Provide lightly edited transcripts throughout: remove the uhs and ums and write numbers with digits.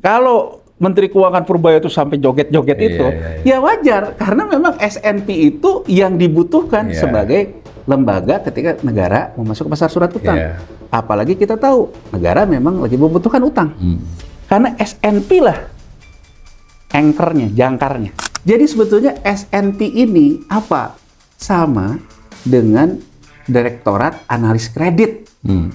Kalau Menteri Keuangan Purbaya itu sampai joget-joget itu, ya wajar karena memang S&P itu yang dibutuhkan sebagai lembaga ketika negara mau masuk ke pasar surat utang. Apalagi kita tahu negara memang lagi membutuhkan utang. Karena S&P lah anchornya, jangkarnya. Jadi sebetulnya S&P ini apa? Sama dengan Direktorat Analis Kredit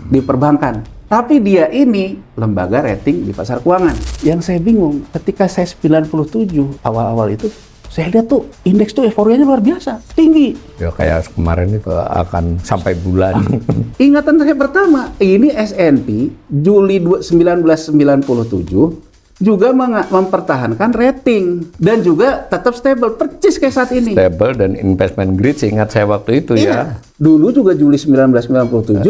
di perbankan. Tapi dia ini lembaga rating di pasar keuangan. Yang saya bingung, ketika saya 97 awal-awal itu, saya lihat tuh indeks tuh euforianya luar biasa, tinggi. Ya kayak kemarin itu akan sampai bulan. Ingatan saya pertama, ini S&P Juli 1997 juga mempertahankan rating dan juga tetap stable, percis kayak saat ini. Stable dan investment grade, seingat saya waktu itu ya. Dulu juga Juli 1997,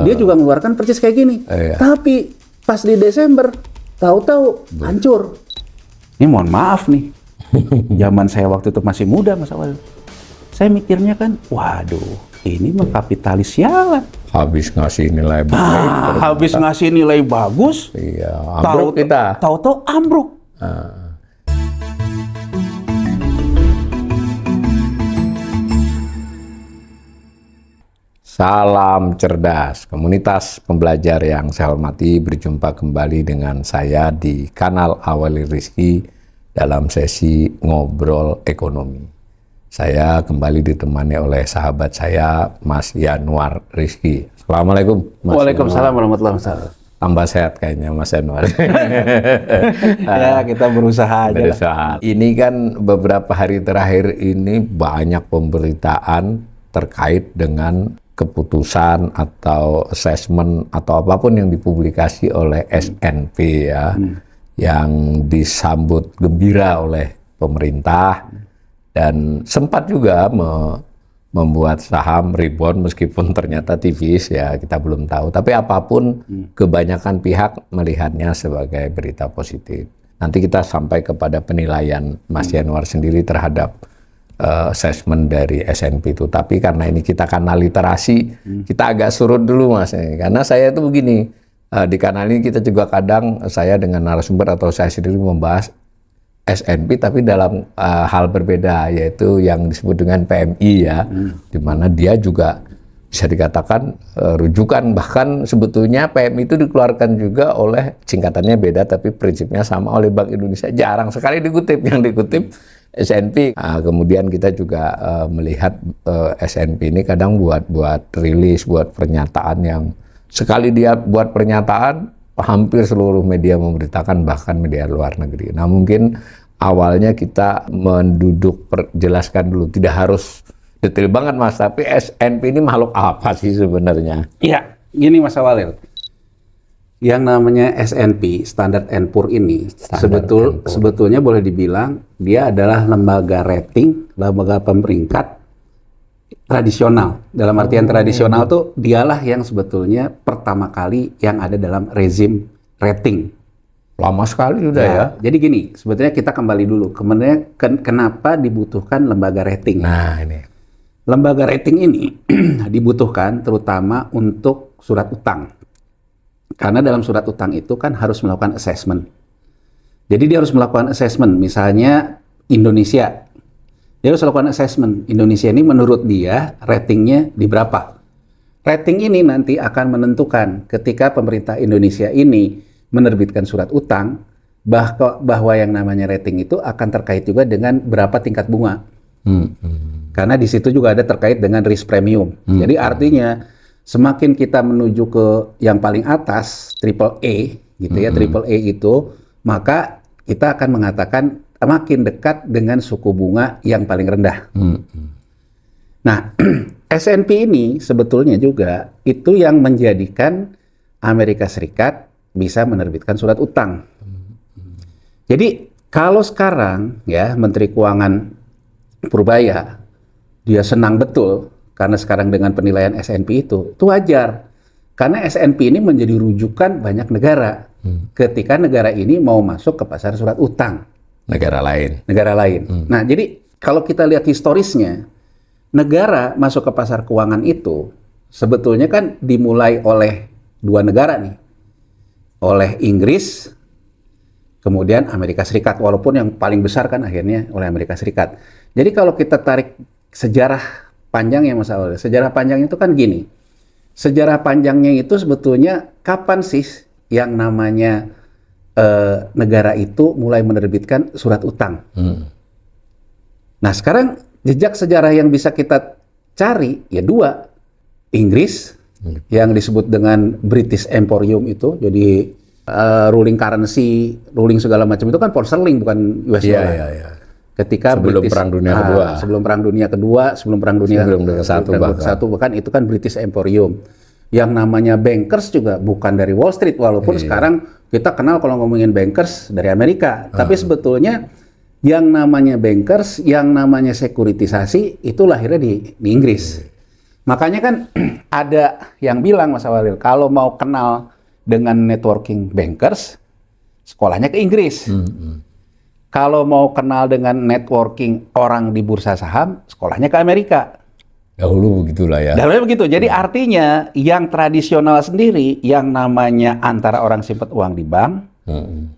dia juga mengeluarkan percis kayak gini. Tapi pas di Desember, tahu-tahu hancur. Ini mohon maaf nih, zaman saya waktu itu masih muda, Mas Awal. Saya mikirnya kan, waduh, ini mah kapitalis sialan. Habis ngasih nilai baik. Habis ngasih nilai bagus. Iya, ambruk kita. Tahu-tahu ambruk. Salam cerdas, komunitas pembelajar yang saya hormati, berjumpa kembali dengan saya di kanal Awali Rizky dalam sesi ngobrol ekonomi. Saya kembali ditemani oleh sahabat saya, Mas Yanuar Rizky. Assalamualaikum, Mas. Waalaikumsalam warahmatullahi wabarakatuh. Tambah sehat kayaknya, Mas Yanuar. Ya, kita berusaha aja. Ini kan beberapa hari terakhir ini banyak pemberitaan terkait dengan keputusan atau assessment atau apapun yang dipublikasi oleh S&P ya, yang disambut gembira oleh pemerintah. Dan sempat juga membuat saham rebound meskipun ternyata tipis ya, kita belum tahu. Tapi apapun, kebanyakan pihak melihatnya sebagai berita positif. Nanti kita sampai kepada penilaian Mas Yanuar sendiri terhadap assessment dari S&P itu. Tapi karena ini kita kanal literasi, kita agak surut dulu Mas. Karena saya itu begini, di kanal ini kita juga kadang saya dengan narasumber atau saya sendiri membahas S&P tapi dalam hal berbeda, yaitu yang disebut dengan PMI ya, di mana dia juga bisa dikatakan rujukan, bahkan sebetulnya PMI itu dikeluarkan juga oleh, singkatannya beda tapi prinsipnya sama, oleh Bank Indonesia. Jarang sekali dikutip, yang dikutip S&P. Kemudian kita juga melihat S&P ini kadang buat rilis, buat pernyataan yang sekali dia buat pernyataan hampir seluruh media memberitakan, bahkan media luar negeri. Nah mungkin awalnya kita jelaskan dulu, tidak harus detail banget Mas, tapi S&P ini makhluk apa sih sebenarnya? Iya, gini Mas Awalil. Yang namanya S&P, Standard & Poor ini, sebetulnya boleh dibilang dia adalah lembaga rating, lembaga pemeringkat tradisional. Dalam artian tradisional tuh dialah yang sebetulnya pertama kali yang ada dalam rezim rating. Lama sekali sudah ya. Jadi gini, sebetulnya kita kembali dulu. Kenapa dibutuhkan lembaga rating? Nah ini. Lembaga rating ini dibutuhkan terutama untuk surat utang. Karena dalam surat utang itu kan harus melakukan assessment. Jadi dia harus melakukan assessment. Misalnya Indonesia, dia harus melakukan assessment. Indonesia ini menurut dia ratingnya di berapa? Rating ini nanti akan menentukan ketika pemerintah Indonesia ini menerbitkan surat utang, bahwa yang namanya rating itu akan terkait juga dengan berapa tingkat bunga. Karena di situ juga ada terkait dengan risk premium. Jadi artinya semakin kita menuju ke yang paling atas, triple A, gitu ya, triple A itu, maka kita akan mengatakan makin dekat dengan suku bunga yang paling rendah. Nah, S&P ini sebetulnya juga itu yang menjadikan Amerika Serikat bisa menerbitkan surat utang. Jadi kalau sekarang ya Menteri Keuangan Purbaya dia senang betul karena sekarang dengan penilaian S&P itu wajar. Karena S&P ini menjadi rujukan banyak negara ketika negara ini mau masuk ke pasar surat utang. Negara lain. Nah, jadi kalau kita lihat historisnya, negara masuk ke pasar keuangan itu sebetulnya kan dimulai oleh dua negara nih. Oleh Inggris kemudian Amerika Serikat, walaupun yang paling besar kan akhirnya oleh Amerika Serikat. Jadi kalau kita tarik sejarah panjangnya Mas Awal, sejarah panjang itu kan gini, sejarah panjangnya itu sebetulnya kapan sih yang namanya negara itu mulai menerbitkan surat utang. Nah sekarang jejak sejarah yang bisa kita cari ya dua, Inggris yang disebut dengan British Emporium itu, jadi ruling currency, ruling segala macam itu kan pound sterling bukan US dollar. Ketika sebelum Perang Dunia Kedua. Sebelum Perang Dunia Kedua, sebelum Perang Dunia Satu bahkan itu kan British Emporium. Yang namanya bankers juga bukan dari Wall Street, walaupun sekarang kita kenal kalau ngomongin bankers dari Amerika. Tapi sebetulnya yang namanya bankers, yang namanya sekuritisasi itu lahirnya di Inggris. Makanya kan ada yang bilang Mas Awalil, kalau mau kenal dengan networking bankers, sekolahnya ke Inggris. Kalau mau kenal dengan networking orang di bursa saham, sekolahnya ke Amerika. Dahulu begitulah ya. Dahulu begitu. Jadi artinya yang tradisional sendiri, yang namanya antara orang simpen uang di bank,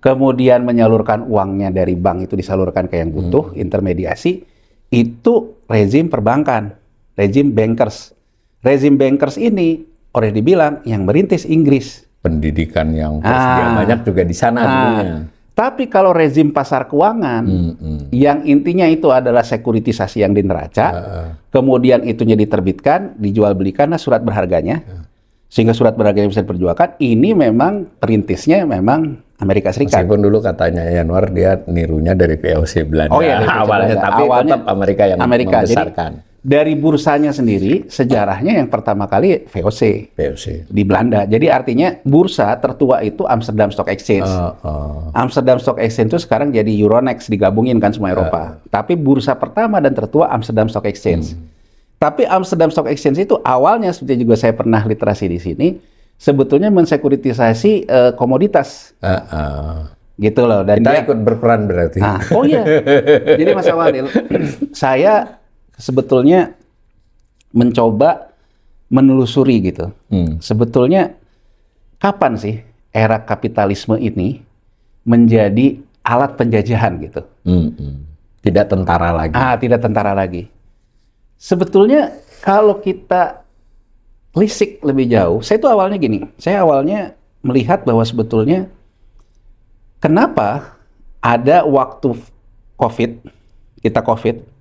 kemudian menyalurkan uangnya dari bank itu disalurkan ke yang butuh, intermediasi, itu rezim perbankan, rezim bankers. Rezim bankers ini, oleh dibilang, yang merintis Inggris. Pendidikan yang tersedia banyak juga di sana dulunya. Tapi kalau rezim pasar keuangan, yang intinya itu adalah sekuritisasi yang di neraca, kemudian itunya diterbitkan, dijual belikan surat berharganya, sehingga surat berharganya bisa diperjualkan, ini memang perintisnya memang Amerika Serikat. Meskipun dulu katanya Yanuar dia nirunya dari VOC Belanda. Oh iya, awalnya, tapi tetap Amerika yang membesarkan. Jadi, dari bursanya sendiri, sejarahnya yang pertama kali VOC di Belanda. Jadi artinya bursa tertua itu Amsterdam Stock Exchange. Amsterdam Stock Exchange itu sekarang jadi Euronext, digabungin kan semua Eropa. Tapi bursa pertama dan tertua Amsterdam Stock Exchange. Tapi Amsterdam Stock Exchange itu awalnya, seperti juga saya pernah literasi di sini, sebetulnya mensekuritisasi komoditas. Gitu loh. Dan kita ikut berperan berarti. Oh iya. Jadi Mas Awalil, saya sebetulnya mencoba menelusuri gitu. Sebetulnya kapan sih era kapitalisme ini menjadi alat penjajahan gitu? Tidak tentara lagi. Tidak tentara lagi. Sebetulnya kalau kita lisik lebih jauh, saya itu awalnya gini. Saya awalnya melihat bahwa sebetulnya kenapa ada waktu kita COVID,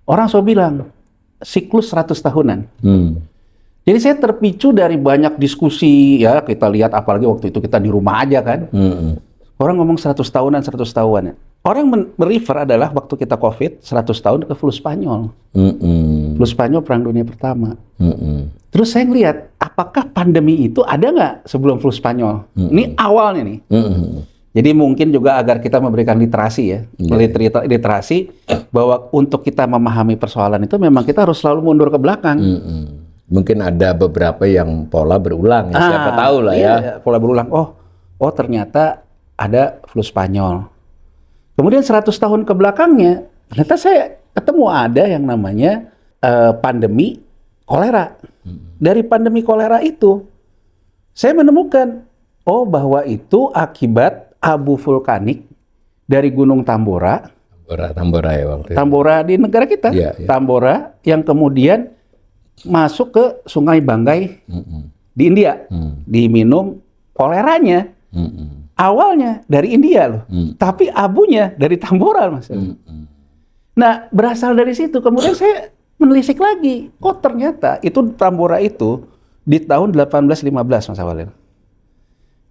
orang selalu bilang siklus 100 tahunan. Jadi saya terpicu dari banyak diskusi ya, kita lihat apalagi waktu itu kita di rumah aja kan. Orang ngomong 100 tahunan. Orang merefer adalah waktu kita COVID 100 tahun ke flu Spanyol. Flu Spanyol Perang Dunia Pertama. Terus saya ngelihat apakah pandemi itu ada nggak sebelum flu Spanyol? Ini awalnya nih. Jadi mungkin juga agar kita memberikan literasi ya, literasi bahwa untuk kita memahami persoalan itu memang kita harus selalu mundur ke belakang. Mungkin ada beberapa yang pola berulang, ya. Siapa tahu lah ya. Pola berulang. Oh ternyata ada flu Spanyol. Kemudian 100 tahun ke belakangnya, ternyata saya ketemu ada yang namanya pandemi kolera. Dari pandemi kolera itu, saya menemukan bahwa itu akibat abu vulkanik dari Gunung Tambora. Tambora ya waktu itu. Tambora di negara kita. Tambora yang kemudian masuk ke Sungai Banggai di India. Diminum koleranya. Awalnya dari India loh. Tapi abunya dari Tambora Mas. Nah berasal dari situ. Kemudian saya menelisik lagi. Ternyata itu Tambora itu di tahun 1815 Mas Awalil.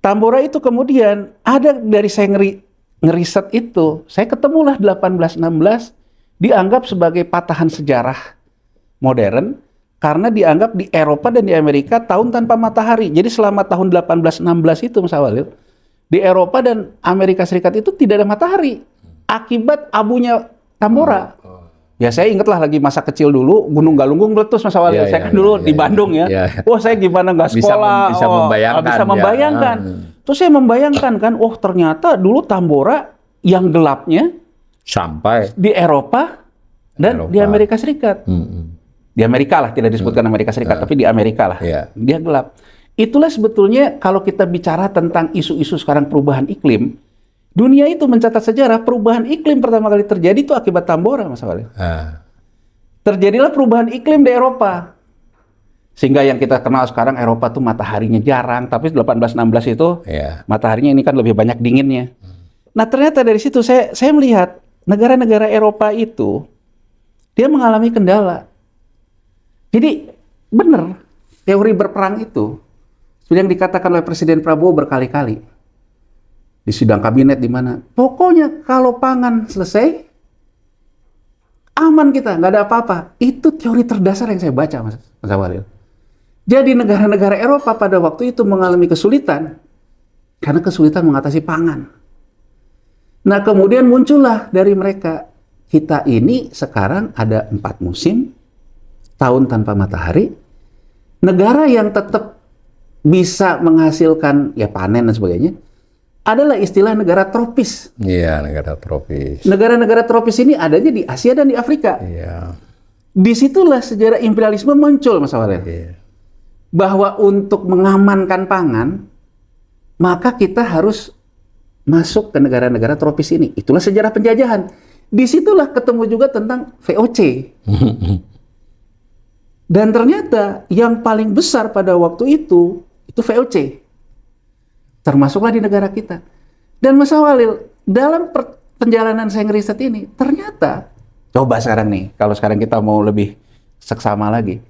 Tambora itu kemudian ada dari saya ngeriset itu, saya ketemulah 1816 dianggap sebagai patahan sejarah modern karena dianggap di Eropa dan di Amerika tahun tanpa matahari. Jadi selama tahun 1816 itu Mas Awalil, di Eropa dan Amerika Serikat itu tidak ada matahari akibat abunya Tambora. Ya saya ingatlah lagi masa kecil dulu Gunung Galunggung meletus Mas Awalil. Saya kan dulu di Bandung ya. Saya gimana nggak sekolah. Bisa membayangkan. Terus saya membayangkan kan, ternyata dulu Tambora yang gelapnya sampai di Eropa dan di Amerika Serikat. Di Amerika lah, tidak disebutkan Amerika Serikat, tapi di Amerika lah. Dia gelap. Itulah sebetulnya kalau kita bicara tentang isu-isu sekarang perubahan iklim, Dunia itu mencatat sejarah perubahan iklim pertama kali terjadi itu akibat Tambora, Mas Walil. Terjadilah perubahan iklim di Eropa. Sehingga yang kita kenal sekarang Eropa tuh mataharinya jarang, tapi 1816 itu mataharinya ini kan lebih banyak dinginnya. Nah, ternyata dari situ saya melihat negara-negara Eropa itu dia mengalami kendala. Jadi benar teori berperang itu seperti yang dikatakan oleh Presiden Prabowo berkali-kali di sidang kabinet di mana pokoknya kalau pangan selesai aman kita, nggak ada apa-apa. Itu teori terdasar yang saya baca, Mas Walil. Jadi negara-negara Eropa pada waktu itu mengalami kesulitan karena kesulitan mengatasi pangan. Nah, kemudian muncullah dari mereka, kita ini sekarang ada 4 musim, tahun tanpa matahari, negara yang tetap bisa menghasilkan ya panen dan sebagainya, adalah istilah negara tropis. Iya, negara tropis. Negara-negara tropis ini adanya di Asia dan di Afrika. Iya. Disitulah sejarah imperialisme muncul, Mas Walil. Iya. Bahwa untuk mengamankan pangan, maka kita harus masuk ke negara-negara tropis ini. Itulah sejarah penjajahan. Disitulah ketemu juga tentang VOC. Dan ternyata yang paling besar pada waktu itu VOC. Termasuklah di negara kita. Dan Mas Walil, dalam perjalanan saya ngeriset ini, ternyata, coba sekarang nih, kalau sekarang kita mau lebih seksama lagi,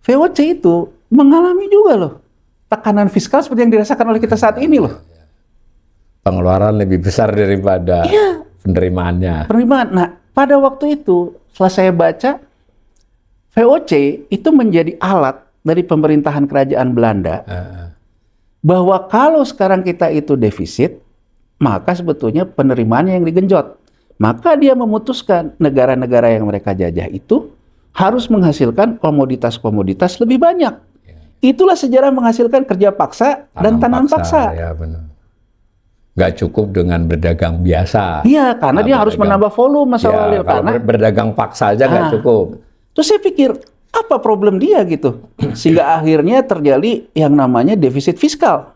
VOC itu mengalami juga loh tekanan fiskal seperti yang dirasakan oleh kita saat ini loh. Pengeluaran lebih besar daripada penerimaannya. Penerimaan. Nah, pada waktu itu, setelah saya baca, VOC itu menjadi alat dari pemerintahan kerajaan Belanda bahwa kalau sekarang kita itu defisit, maka sebetulnya penerimaannya yang digenjot. Maka dia memutuskan negara-negara yang mereka jajah itu harus menghasilkan komoditas-komoditas lebih banyak. Itulah sejarah menghasilkan kerja paksa dan tanam paksa. Ya, benar. Nggak cukup dengan berdagang biasa. Iya, karena dia harus menambah volume, Mas Walil. Karena berdagang paksa aja nggak cukup. Terus saya pikir, apa problem dia gitu? Sehingga akhirnya terjadi yang namanya defisit fiskal.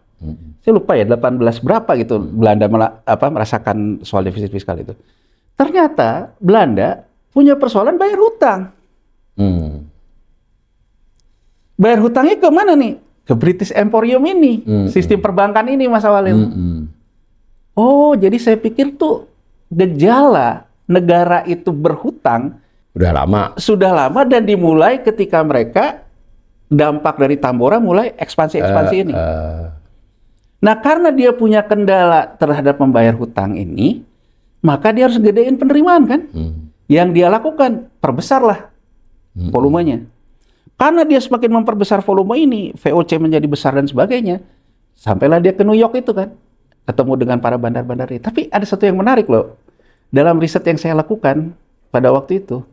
Saya lupa ya, 18 berapa gitu Belanda merasakan soal defisit fiskal itu. Ternyata Belanda punya persoalan bayar hutang. Bayar hutangnya ke mana nih? Ke British Emporium ini. Sistem perbankan ini, Mas Walil. Oh, jadi saya pikir tuh gejala negara itu berhutang sudah lama dan dimulai ketika mereka dampak dari Tambora mulai ekspansi ini. Nah, karena dia punya kendala terhadap membayar hutang ini, maka dia harus gedein penerimaan kan? Yang dia lakukan, perbesarlah volumenya. Karena dia semakin memperbesar volume ini, VOC menjadi besar dan sebagainya, sampailah dia ke New York itu kan, ketemu dengan para bandar-bandar. Tapi ada satu yang menarik loh, dalam riset yang saya lakukan pada waktu itu,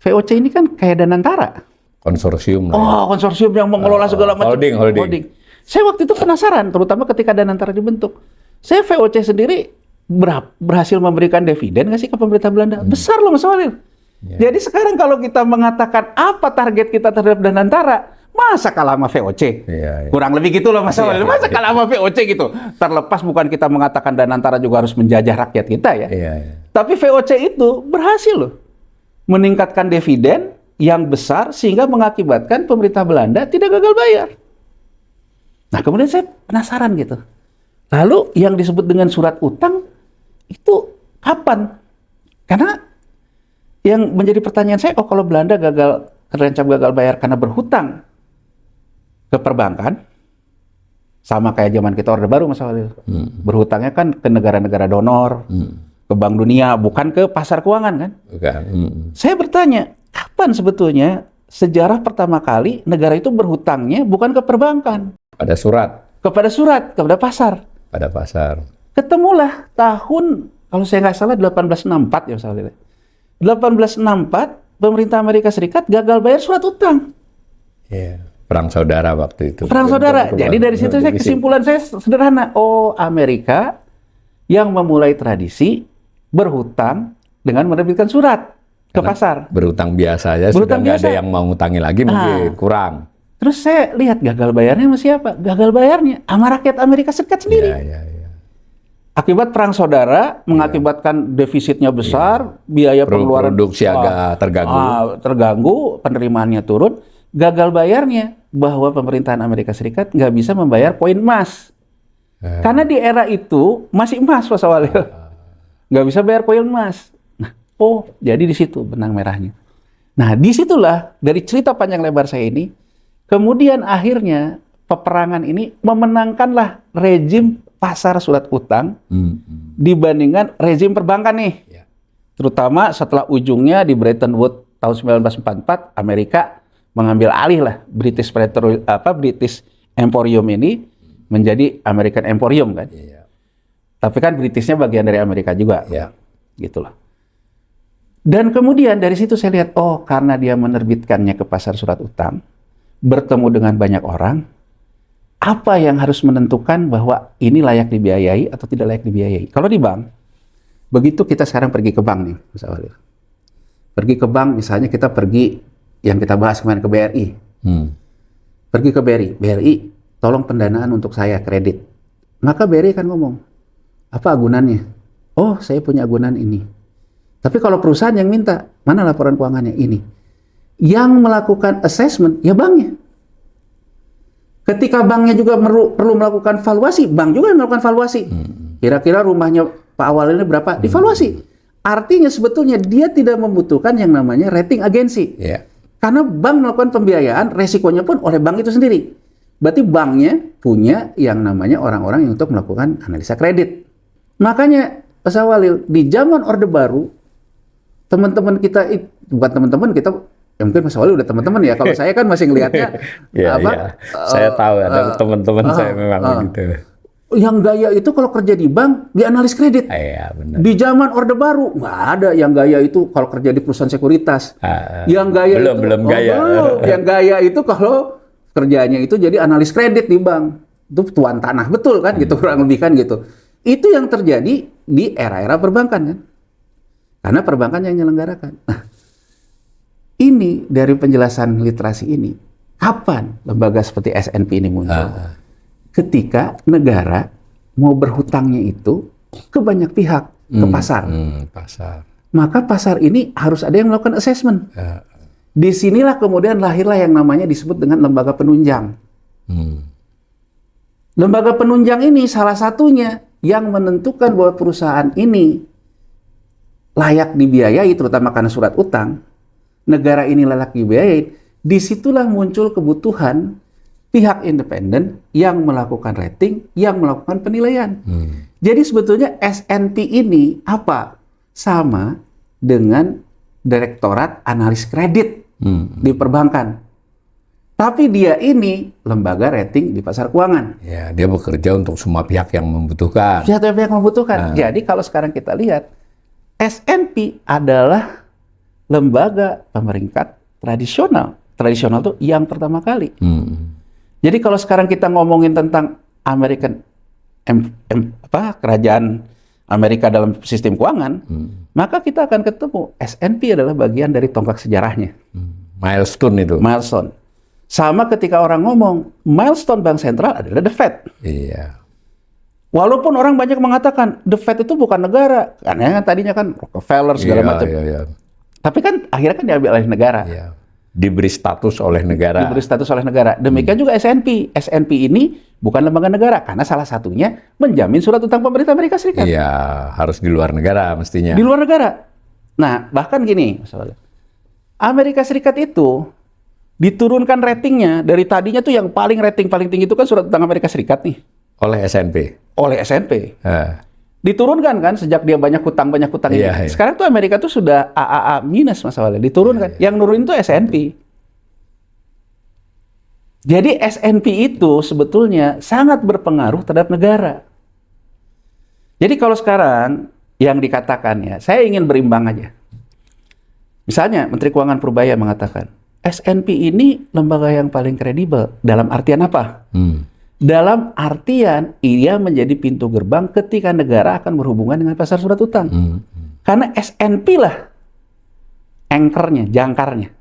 VOC ini kan kayak Danantara. Konsorsium. Konsorsium yang mengelola segala macam. Holding. Saya waktu itu penasaran, terutama ketika Danantara dibentuk. Saya VOC sendiri berhasil memberikan dividen nggak sih ke pemerintah Belanda? Besar loh, Mas Walil. Jadi sekarang kalau kita mengatakan apa target kita terhadap Danantara, masa kalah sama VOC? Kurang lebih gitu loh, Mas Walil. Masa kalah sama VOC gitu? Terlepas bukan kita mengatakan Danantara juga harus menjajah rakyat kita ya. Tapi VOC itu berhasil loh meningkatkan dividen yang besar sehingga mengakibatkan pemerintah Belanda tidak gagal bayar. Nah, kemudian saya penasaran gitu. Lalu yang disebut dengan surat utang itu kapan? Karena yang menjadi pertanyaan saya, kalau Belanda terancam gagal bayar karena berhutang ke perbankan, sama kayak zaman kita Orde Baru, Mas Walil. Berhutangnya kan ke negara-negara donor, ke Bank Dunia, bukan ke pasar keuangan kan? Saya bertanya, kapan sebetulnya sejarah pertama kali negara itu berhutangnya bukan ke perbankan? Kepada pasar. Pada pasar. Ketemulah tahun, kalau saya nggak salah 1864 ya Mas Walil. 1864 pemerintah Amerika Serikat gagal bayar surat utang. Perang saudara waktu itu. Perang saudara. Jadi dari situ kesimpulan saya sederhana. Oh, Amerika yang memulai tradisi berhutang dengan menerbitkan surat ke pasar. Berhutang biasa aja, sudah nggak ada yang mau ngutangi lagi, mungkin kurang. Terus saya lihat gagal bayarnya sama siapa? Gagal bayarnya sama rakyat Amerika Serikat sendiri. Akibat perang saudara mengakibatkan defisitnya besar, biaya pengeluaran Produksi agak terganggu. terganggu, penerimaannya turun, gagal bayarnya, bahwa pemerintahan Amerika Serikat nggak bisa membayar poin emas. Karena di era itu masih emas, Pak Sawalil. Nggak bisa bayar poin emas. Nah, jadi di situ benang merahnya. Nah, disitulah dari cerita panjang lebar saya ini, kemudian akhirnya peperangan ini memenangkanlah rejim pasar surat utang dibandingkan rezim perbankan nih. Ya. Terutama setelah ujungnya di Bretton Woods tahun 1944, Amerika mengambil alih lah British Emporium ini menjadi American Emporium kan. Ya. Tapi kan Britishnya bagian dari Amerika juga. Ya. Gitulah. Dan kemudian dari situ saya lihat, karena dia menerbitkannya ke pasar surat utang, bertemu dengan banyak orang, apa yang harus menentukan bahwa ini layak dibiayai atau tidak layak dibiayai? Kalau di bank, begitu kita sekarang pergi ke bank nih, Mas Awalil. Pergi ke bank, misalnya kita pergi, yang kita bahas kemarin ke BRI. Pergi ke BRI, tolong pendanaan untuk saya, kredit. Maka BRI akan ngomong, apa agunannya? Oh, saya punya agunan ini. Tapi kalau perusahaan yang minta, mana laporan keuangannya? Ini. Yang melakukan assessment, ya banknya. Ketika banknya juga perlu melakukan valuasi, bank juga melakukan valuasi. Kira-kira rumahnya Pak Awalil ini berapa? Divaluasi. Artinya sebetulnya dia tidak membutuhkan yang namanya rating agensi. Yeah. Karena bank melakukan pembiayaan, resikonya pun oleh bank itu sendiri. Berarti banknya punya yang namanya orang-orang yang untuk melakukan analisa kredit. Makanya Pak Awalil, di zaman Orde Baru, teman-teman kita, bukan teman-teman kita, ya mungkin Mas Awalil udah teman-teman ya. Kalau saya kan masih ngelihatnya saya tahu ada teman-teman saya memang gitu. Yang gaya itu kalau kerja di bank dianalis kredit. Iya, benar. Di zaman Orde Baru nggak ada yang gaya itu kalau kerja di perusahaan sekuritas. Yang gaya belum gaya. Yang gaya itu kalau kerjanya itu jadi analis kredit di bank. Itu tuan tanah betul kan gitu, kurang lebih kan gitu. Itu yang terjadi di era-era perbankan kan. Karena perbankan yang menyelenggarakan. Nah, ini dari penjelasan literasi ini, kapan lembaga seperti S&P ini muncul? Ketika negara mau berhutangnya itu ke banyak pihak, ke pasar. Pasar. Maka pasar ini harus ada yang melakukan assessment. Disinilah kemudian lahirlah yang namanya disebut dengan lembaga penunjang. Lembaga penunjang ini salah satunya yang menentukan bahwa perusahaan ini layak dibiayai, terutama karena surat utang, negara ini layak dibiayai, disitulah muncul kebutuhan pihak independen yang melakukan rating, yang melakukan penilaian. Jadi sebetulnya S&P ini apa? Sama dengan Direktorat Analis Kredit di perbankan. Tapi dia ini lembaga rating di pasar keuangan. Ya, dia bekerja untuk semua pihak yang membutuhkan. Pihak yang membutuhkan. Jadi kalau sekarang kita lihat, S&P adalah lembaga pemeringkat tradisional. Tradisional itu yang pertama kali. Jadi kalau sekarang kita ngomongin tentang kerajaan Amerika dalam sistem keuangan, maka kita akan ketemu S&P adalah bagian dari tonggak sejarahnya. Milestone itu. Milestone. Sama ketika orang ngomong, milestone bank sentral adalah the Fed. Iya. Walaupun orang banyak mengatakan the Fed itu bukan negara, karena tadinya kan Rockefeller segala macam. Iya. Tapi kan akhirnya kan diambil oleh negara. Iya. Diberi status oleh negara. Diberi status oleh negara. Demikian juga S&P. S&P ini bukan lembaga negara karena salah satunya menjamin surat utang pemerintah Amerika Serikat. Iya, harus di luar negara mestinya. Di luar negara. Nah, bahkan gini, Amerika Serikat itu diturunkan ratingnya dari tadinya tuh yang rating paling tinggi itu kan surat utang Amerika Serikat nih. Oleh S&P. Oleh S&P. Diturunkan kan sejak dia banyak hutang ini. Iya. Sekarang tuh Amerika tuh sudah AAA minus masalahnya. Diturunkan. Yang nurunin tuh S&P. Jadi S&P itu sebetulnya sangat berpengaruh terhadap negara. Jadi kalau sekarang yang dikatakan ya, saya ingin berimbang aja. Misalnya Menteri Keuangan Purbaya mengatakan, S&P ini lembaga yang paling kredibel. Dalam artian apa? Dalam artian ia menjadi pintu gerbang ketika negara akan berhubungan dengan pasar surat utang. Karena S&P lah anchor-nya, jangkarnya.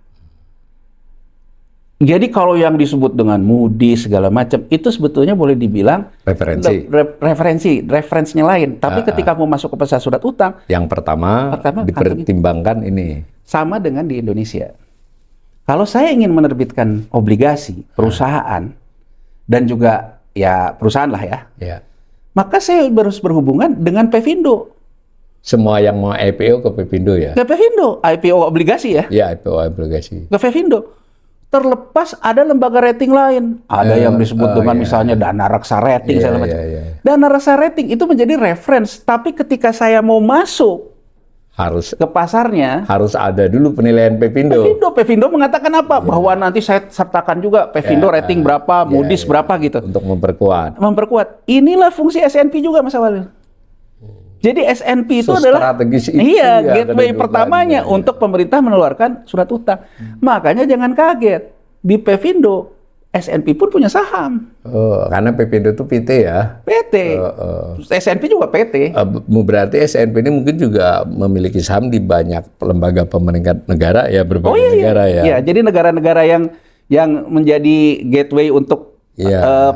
Jadi kalau yang disebut dengan Moody's segala macam itu sebetulnya boleh dibilang Referensi. referensinya lain. Tapi ketika mau masuk ke pasar surat utang, Yang pertama dipertimbangkan ini. sama dengan di Indonesia. Kalau saya ingin menerbitkan obligasi perusahaan dan juga ya perusahaan lah ya, Ya. maka saya harus berhubungan dengan Pevindo. Semua yang mau IPO ke Pevindo ya? Ke Pevindo, IPO obligasi ya, Ya, IPO obligasi. ke Pevindo. Terlepas ada lembaga rating lain, ada yang disebut dengan misalnya Dana Reksa Rating segala macam. Dana Reksa Rating itu menjadi reference, tapi ketika saya mau masuk Harus ke pasarnya, ada dulu penilaian Pevindo. Pevindo mengatakan apa? Bahwa nanti saya sertakan juga Pevindo rating berapa, Moody's berapa gitu. Untuk memperkuat. Memperkuat. Inilah fungsi S&P juga, Mas Awalil. Jadi S&P itu adalah strategis itu gateway pertamanya untuk pemerintah mengeluarkan surat utang. Makanya jangan kaget, di Pevindo S&P pun punya saham. Oh, karena Pevindo itu PT ya. PT. S&P juga PT. Berarti S&P ini mungkin juga memiliki saham di banyak lembaga pemerintah negara ya, berbagai negara ya. Iya, jadi negara-negara yang menjadi gateway untuk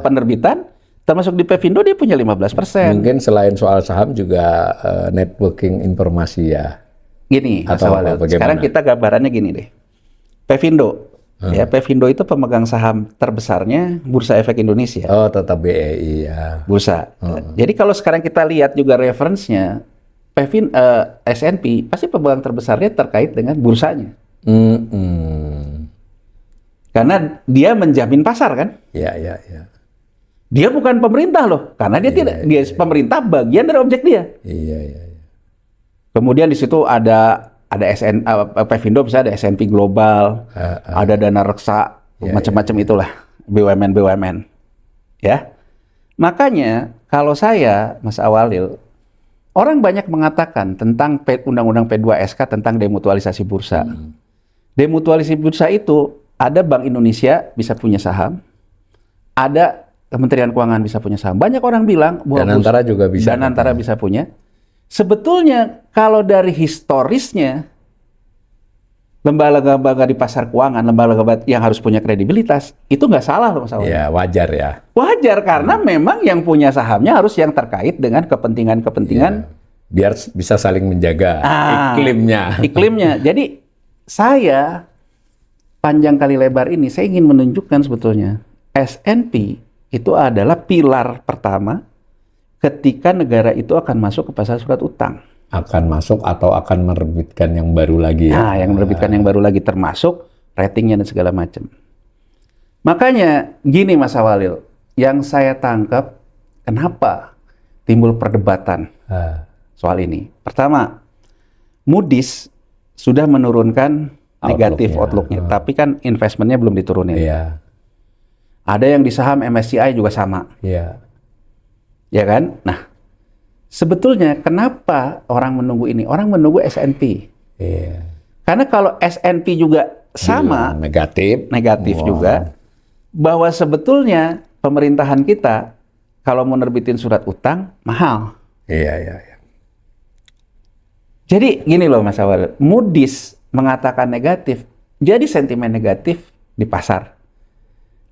penerbitan, termasuk di Pevindo dia punya 15%. Mungkin selain soal saham juga networking informasi ya. Gini, atau sekarang kita gambarannya gini deh. Pevindo, ya Pevindo itu pemegang saham terbesarnya Bursa Efek Indonesia. Oh, tetap BEI ya. Bursa. Jadi kalau sekarang kita lihat juga referensinya, S&P pasti pemegang terbesarnya terkait dengan bursanya. Karena dia menjamin pasar kan? Iya. Dia bukan pemerintah loh, karena dia dia pemerintah bagian dari objek dia. Iya. Kemudian di situ ada Pevindo bisa ada S&P Global, ada Dana Reksa, macam-macam itulah BUMN. Ya. Makanya kalau saya Mas Awalil, orang banyak mengatakan tentang Undang-Undang P2SK tentang demutualisasi bursa. Demutualisasi bursa itu ada Bank Indonesia bisa punya saham, ada Kementerian Keuangan bisa punya saham. Banyak orang bilang bahwa Danantara juga bisa. Danantara bisa punya. Sebetulnya kalau dari historisnya lembaga-lembaga di pasar keuangan, lembaga-lembaga yang harus punya kredibilitas, itu nggak salah loh Mas Awal. Ya, wajar ya. Wajar karena memang yang punya sahamnya harus yang terkait dengan kepentingan-kepentingan. Biar bisa saling menjaga iklimnya. Iklimnya. Jadi saya panjang kali lebar ini saya ingin menunjukkan sebetulnya S&P itu adalah pilar pertama ketika negara itu akan masuk ke pasar surat utang. Akan masuk atau akan menerbitkan yang baru lagi ya? Nah, yang menerbitkan yang baru lagi termasuk ratingnya dan segala macam. Makanya gini Mas Awalil, yang saya tangkap kenapa timbul perdebatan soal ini. Pertama, Moody's sudah menurunkan negatif outlook-nya, tapi kan investmentnya belum diturunin. Iya. Ada yang di saham MSCI juga sama. Iya. Ya kan? Nah, sebetulnya kenapa orang menunggu ini? Orang menunggu S&P. Iya. Karena kalau S&P juga sama, negatif juga, bahwa sebetulnya pemerintahan kita kalau mau nerbitin surat utang, mahal. Iya. Jadi gini loh Mas Awal, Moody's mengatakan negatif, jadi sentimen negatif di pasar.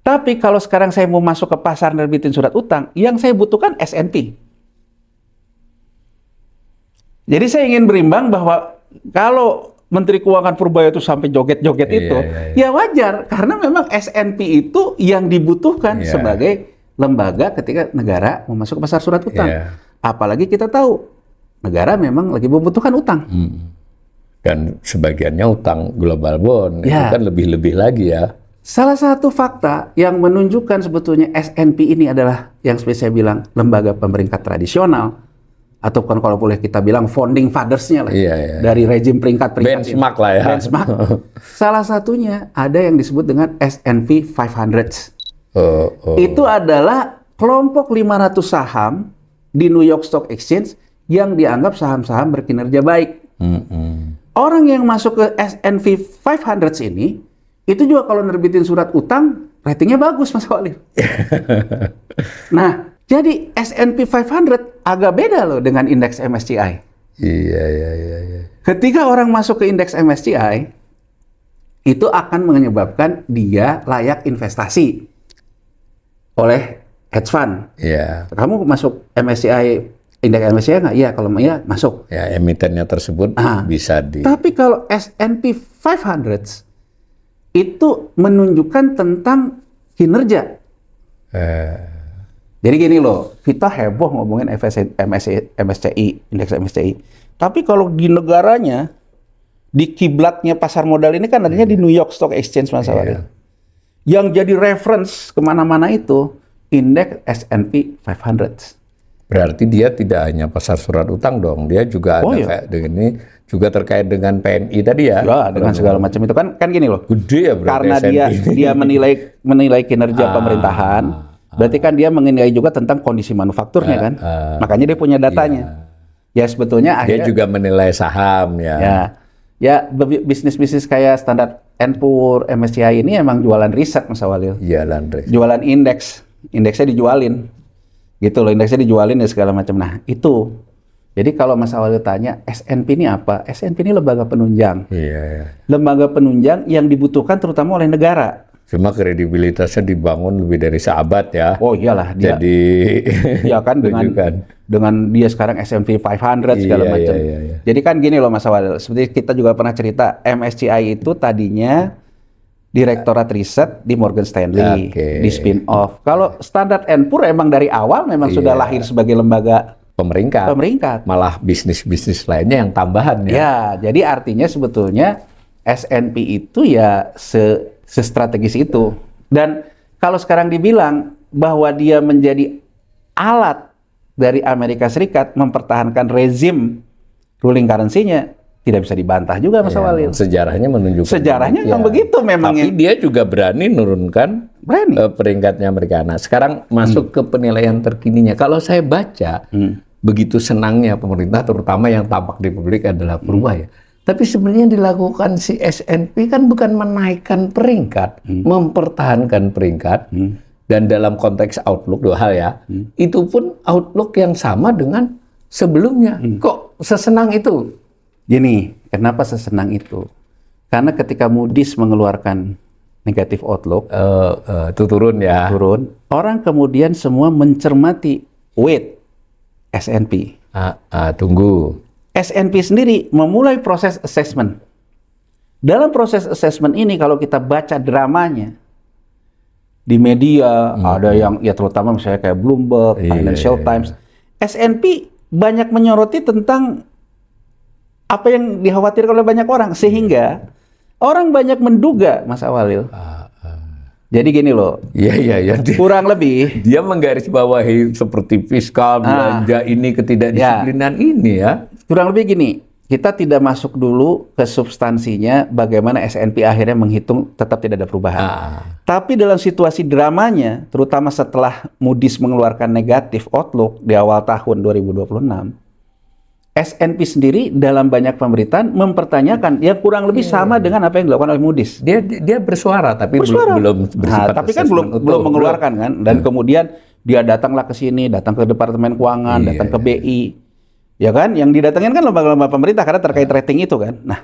Tapi kalau sekarang saya mau masuk ke pasar nerbitin surat utang, yang saya butuhkan S&P. Jadi saya ingin berimbang bahwa kalau Menteri Keuangan Purbaya itu sampai joget-joget itu, ya wajar. Karena memang S&P itu yang dibutuhkan sebagai lembaga ketika negara mau masuk ke pasar surat utang. Apalagi kita tahu, negara memang lagi membutuhkan utang. Dan sebagiannya utang global bond, itu kan lebih-lebih lagi ya. Salah satu fakta yang menunjukkan sebetulnya S&P ini adalah yang seperti saya bilang lembaga pemeringkat tradisional atau kalau boleh kita bilang founding fathers-nya lah dari rejim peringkat-peringkat benchmark lah ya. Benchmark. Salah satunya ada yang disebut dengan S&P 500. Itu adalah kelompok 500 saham di New York Stock Exchange yang dianggap saham-saham berkinerja baik. Orang yang masuk ke S&P 500 ini itu juga kalau nerbitin surat utang, ratingnya bagus, Mas Walid. Nah, jadi S&P 500 agak beda loh dengan indeks MSCI. Iya. Ketika orang masuk ke indeks MSCI, itu akan menyebabkan dia layak investasi oleh hedge fund. Ya. Kamu masuk MSCI, indeks MSCI nggak? Iya, kalau iya masuk. Ya, emitennya tersebut bisa di. Tapi kalau S&P 500 itu menunjukkan tentang kinerja. Jadi gini loh, kita heboh ngomongin MSCI, indeks MSCI. Tapi kalau di negaranya, di kiblatnya pasar modal ini kan adanya di New York Stock Exchange Mas Awalil. Yang jadi reference kemana-mana itu indeks S&P 500. Berarti dia tidak hanya pasar surat utang dong, dia juga ada kayak dengan ini juga terkait dengan PMI tadi ya. Ya, dengan segala macam itu kan gini loh. Gede ya berarti karena S&P dia menilai kinerja pemerintahan, berarti kan dia menilai juga tentang kondisi manufakturnya kan. Makanya dia punya datanya. Ya sebetulnya dia akhirnya juga menilai saham ya. Ya bisnis-bisnis kayak Standard & Poor's, MSCI ini emang jualan riset Mas Awalil. Iya, Landry. Jualan indeksnya dijualin. Gitu loh, indeksnya dijualin ya segala macam. Nah, itu. Jadi kalau Mas Awalil tanya, S&P ini apa? S&P ini lembaga penunjang. Iya. Lembaga penunjang yang dibutuhkan terutama oleh negara. Cuma kredibilitasnya dibangun lebih dari seabad ya. Oh iyalah dia. Jadi ya kan dengan dia sekarang S&P 500 segala macam. Iya. Jadi kan gini loh Mas Awalil, seperti kita juga pernah cerita, MSCI itu tadinya Direktorat Riset di Morgan Stanley, di spin-off. Kalau Standard & Poor's emang dari awal memang sudah lahir sebagai lembaga pemeringkat. Malah bisnis-bisnis lainnya yang tambahan ya. Ya, jadi artinya sebetulnya S&P itu ya sestrategis itu. Dan kalau sekarang dibilang bahwa dia menjadi alat dari Amerika Serikat mempertahankan rezim ruling currency-nya, tidak bisa dibantah juga Mas Awalil. Sejarahnya menunjukkan. Sejarahnya memang begitu memangnya. Tapi dia juga berani nurunkan peringkatnya Amerika. Nah, sekarang masuk ke penilaian terkininya. Kalau saya baca, begitu senangnya pemerintah, terutama yang tampak di publik adalah berubah ya. Tapi sebenarnya yang dilakukan si S&P kan bukan menaikkan peringkat, mempertahankan peringkat. Dan dalam konteks outlook, dua hal ya, itu pun outlook yang sama dengan sebelumnya. Kok sesenang itu? Gini, kenapa sesenang itu? Karena ketika Moody's mengeluarkan negatif outlook, itu turun ya. Orang kemudian semua mencermati weight S&P. Tunggu. S&P sendiri memulai proses assessment. Dalam proses assessment ini kalau kita baca dramanya di media, ada yang ya terutama misalnya kayak Bloomberg, Financial Times, S&P banyak menyoroti tentang apa yang dikhawatirkan oleh banyak orang, sehingga orang banyak menduga, Mas Awalil. Jadi gini loh, kurang lebih dia menggarisbawahi seperti fiskal, belanja ini, ketidakdisiplinan ini ya. Kurang lebih gini, kita tidak masuk dulu ke substansinya bagaimana S&P akhirnya menghitung tetap tidak ada perubahan. Tapi dalam situasi dramanya, terutama setelah Moody's mengeluarkan negatif outlook di awal tahun 2026, S&P sendiri dalam banyak pemberitaan mempertanyakan ya kurang lebih sama dengan apa yang dilakukan oleh Moody's. Dia bersuara tapi belum bersifat tapi kan belum mengeluarkan kan. Dan kemudian dia datanglah ke sini, datang ke Departemen Keuangan, datang ke BI. Ya kan, yang didatangin kan lembaga-lembaga pemerintah karena terkait rating itu kan. Nah,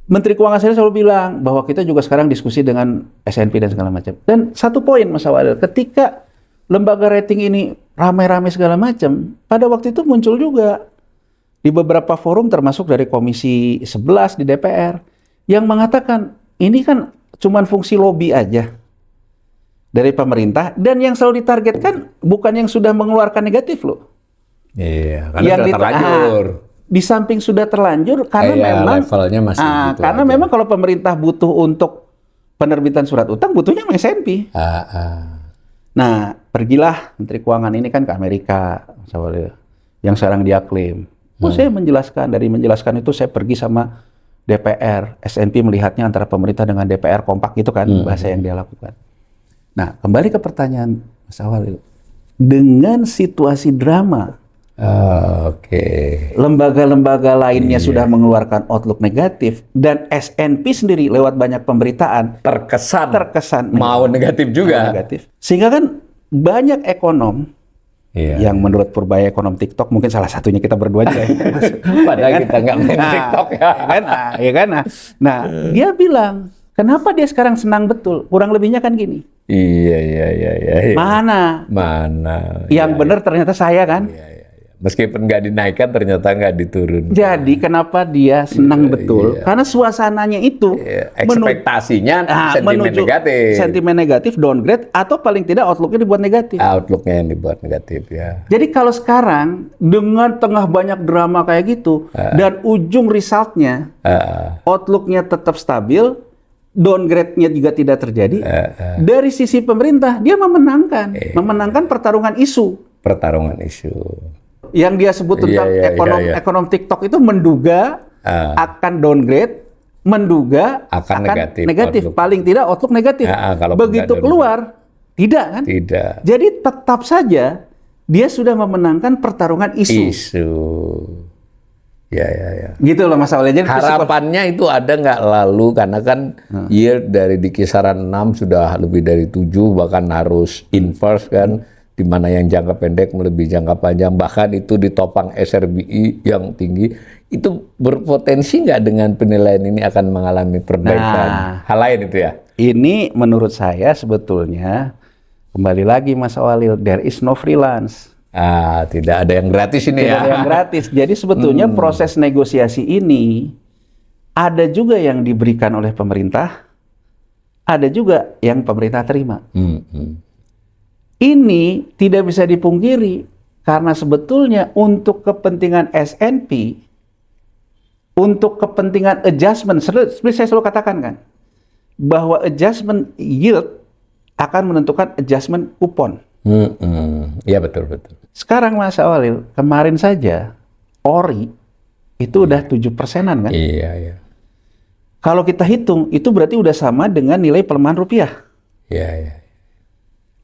Menteri Keuangan saya selalu bilang bahwa kita juga sekarang diskusi dengan S&P dan segala macam. Dan satu poin Mas Awalil, ketika lembaga rating ini ramai-ramai segala macam, pada waktu itu muncul juga di beberapa forum termasuk dari Komisi 11 di DPR yang mengatakan ini kan cuman fungsi lobby aja dari pemerintah dan yang selalu ditargetkan bukan yang sudah mengeluarkan negatif loh. Iya, karena sudah terlanjur. Di samping sudah terlanjur karena memang levelnya masih gitu karena aja. memang kalau pemerintah butuh untuk penerbitan surat utang butuhnya sama S&P. Nah, pergilah Menteri Keuangan ini kan ke Amerika, yang sekarang dia klaim. Saya menjelaskan itu saya pergi sama DPR. S&P melihatnya antara pemerintah dengan DPR kompak itu kan bahasa yang dia lakukan. Nah, kembali ke pertanyaan Mas Awalil. Dengan situasi drama, lembaga-lembaga lainnya sudah mengeluarkan outlook negatif dan S&P sendiri lewat banyak pemberitaan terkesan mau negatif juga. Sehingga kan banyak ekonom Iya. Yang menurut Purbaya ekonom TikTok mungkin salah satunya kita berdua juga. Ya. Padahal kita nggak main TikTok ya. Ya kan? Nah, dia bilang, kenapa dia sekarang senang betul? Kurang lebihnya kan gini. Iya. Mana? Yang benar ternyata saya kan? Iya. Meskipun nggak dinaikkan, ternyata nggak diturunkan. Jadi kenapa dia senang betul? Karena suasananya itu ekspektasinya sentimen negatif. Sentimen negatif, downgrade, atau paling tidak outlook-nya dibuat negatif. Outlook-nya yang dibuat negatif ya. Jadi kalau sekarang dengan tengah banyak drama kayak gitu dan ujung resultnya outlook-nya tetap stabil, downgrade-nya juga tidak terjadi. Dari sisi pemerintah dia memenangkan pertarungan isu. Pertarungan isu. Yang dia sebut tentang ekonom TikTok itu menduga akan downgrade, menduga akan negatif. Paling tidak outlook negatif. Begitu keluar, tidak kan? Tidak. Jadi tetap saja dia sudah memenangkan pertarungan isu. Ya. Gitu loh Mas Awalnya. Jadi harapannya itu ada nggak lalu, karena kan yield dari di kisaran 6 sudah lebih dari 7, bahkan harus inverse kan. Di mana yang jangka pendek melebihi jangka panjang, bahkan itu ditopang SRBI yang tinggi, itu berpotensi nggak dengan penilaian ini akan mengalami perbaikan? Hal lain itu ya? Ini menurut saya sebetulnya, kembali lagi Mas Awalil, there is no freelance. Tidak ada yang gratis ini Tidak ada yang gratis. Jadi sebetulnya proses negosiasi ini, ada juga yang diberikan oleh pemerintah, ada juga yang pemerintah terima. Ini tidak bisa dipungkiri karena sebetulnya untuk kepentingan S&P, untuk kepentingan adjustment, seperti saya selalu katakan kan, bahwa adjustment yield akan menentukan adjustment kupon. Iya betul. Sekarang Mas Awalil, kemarin saja ORI itu udah 7%-an kan? Iya. Kalau kita hitung, itu berarti udah sama dengan nilai pelemahan rupiah. Iya.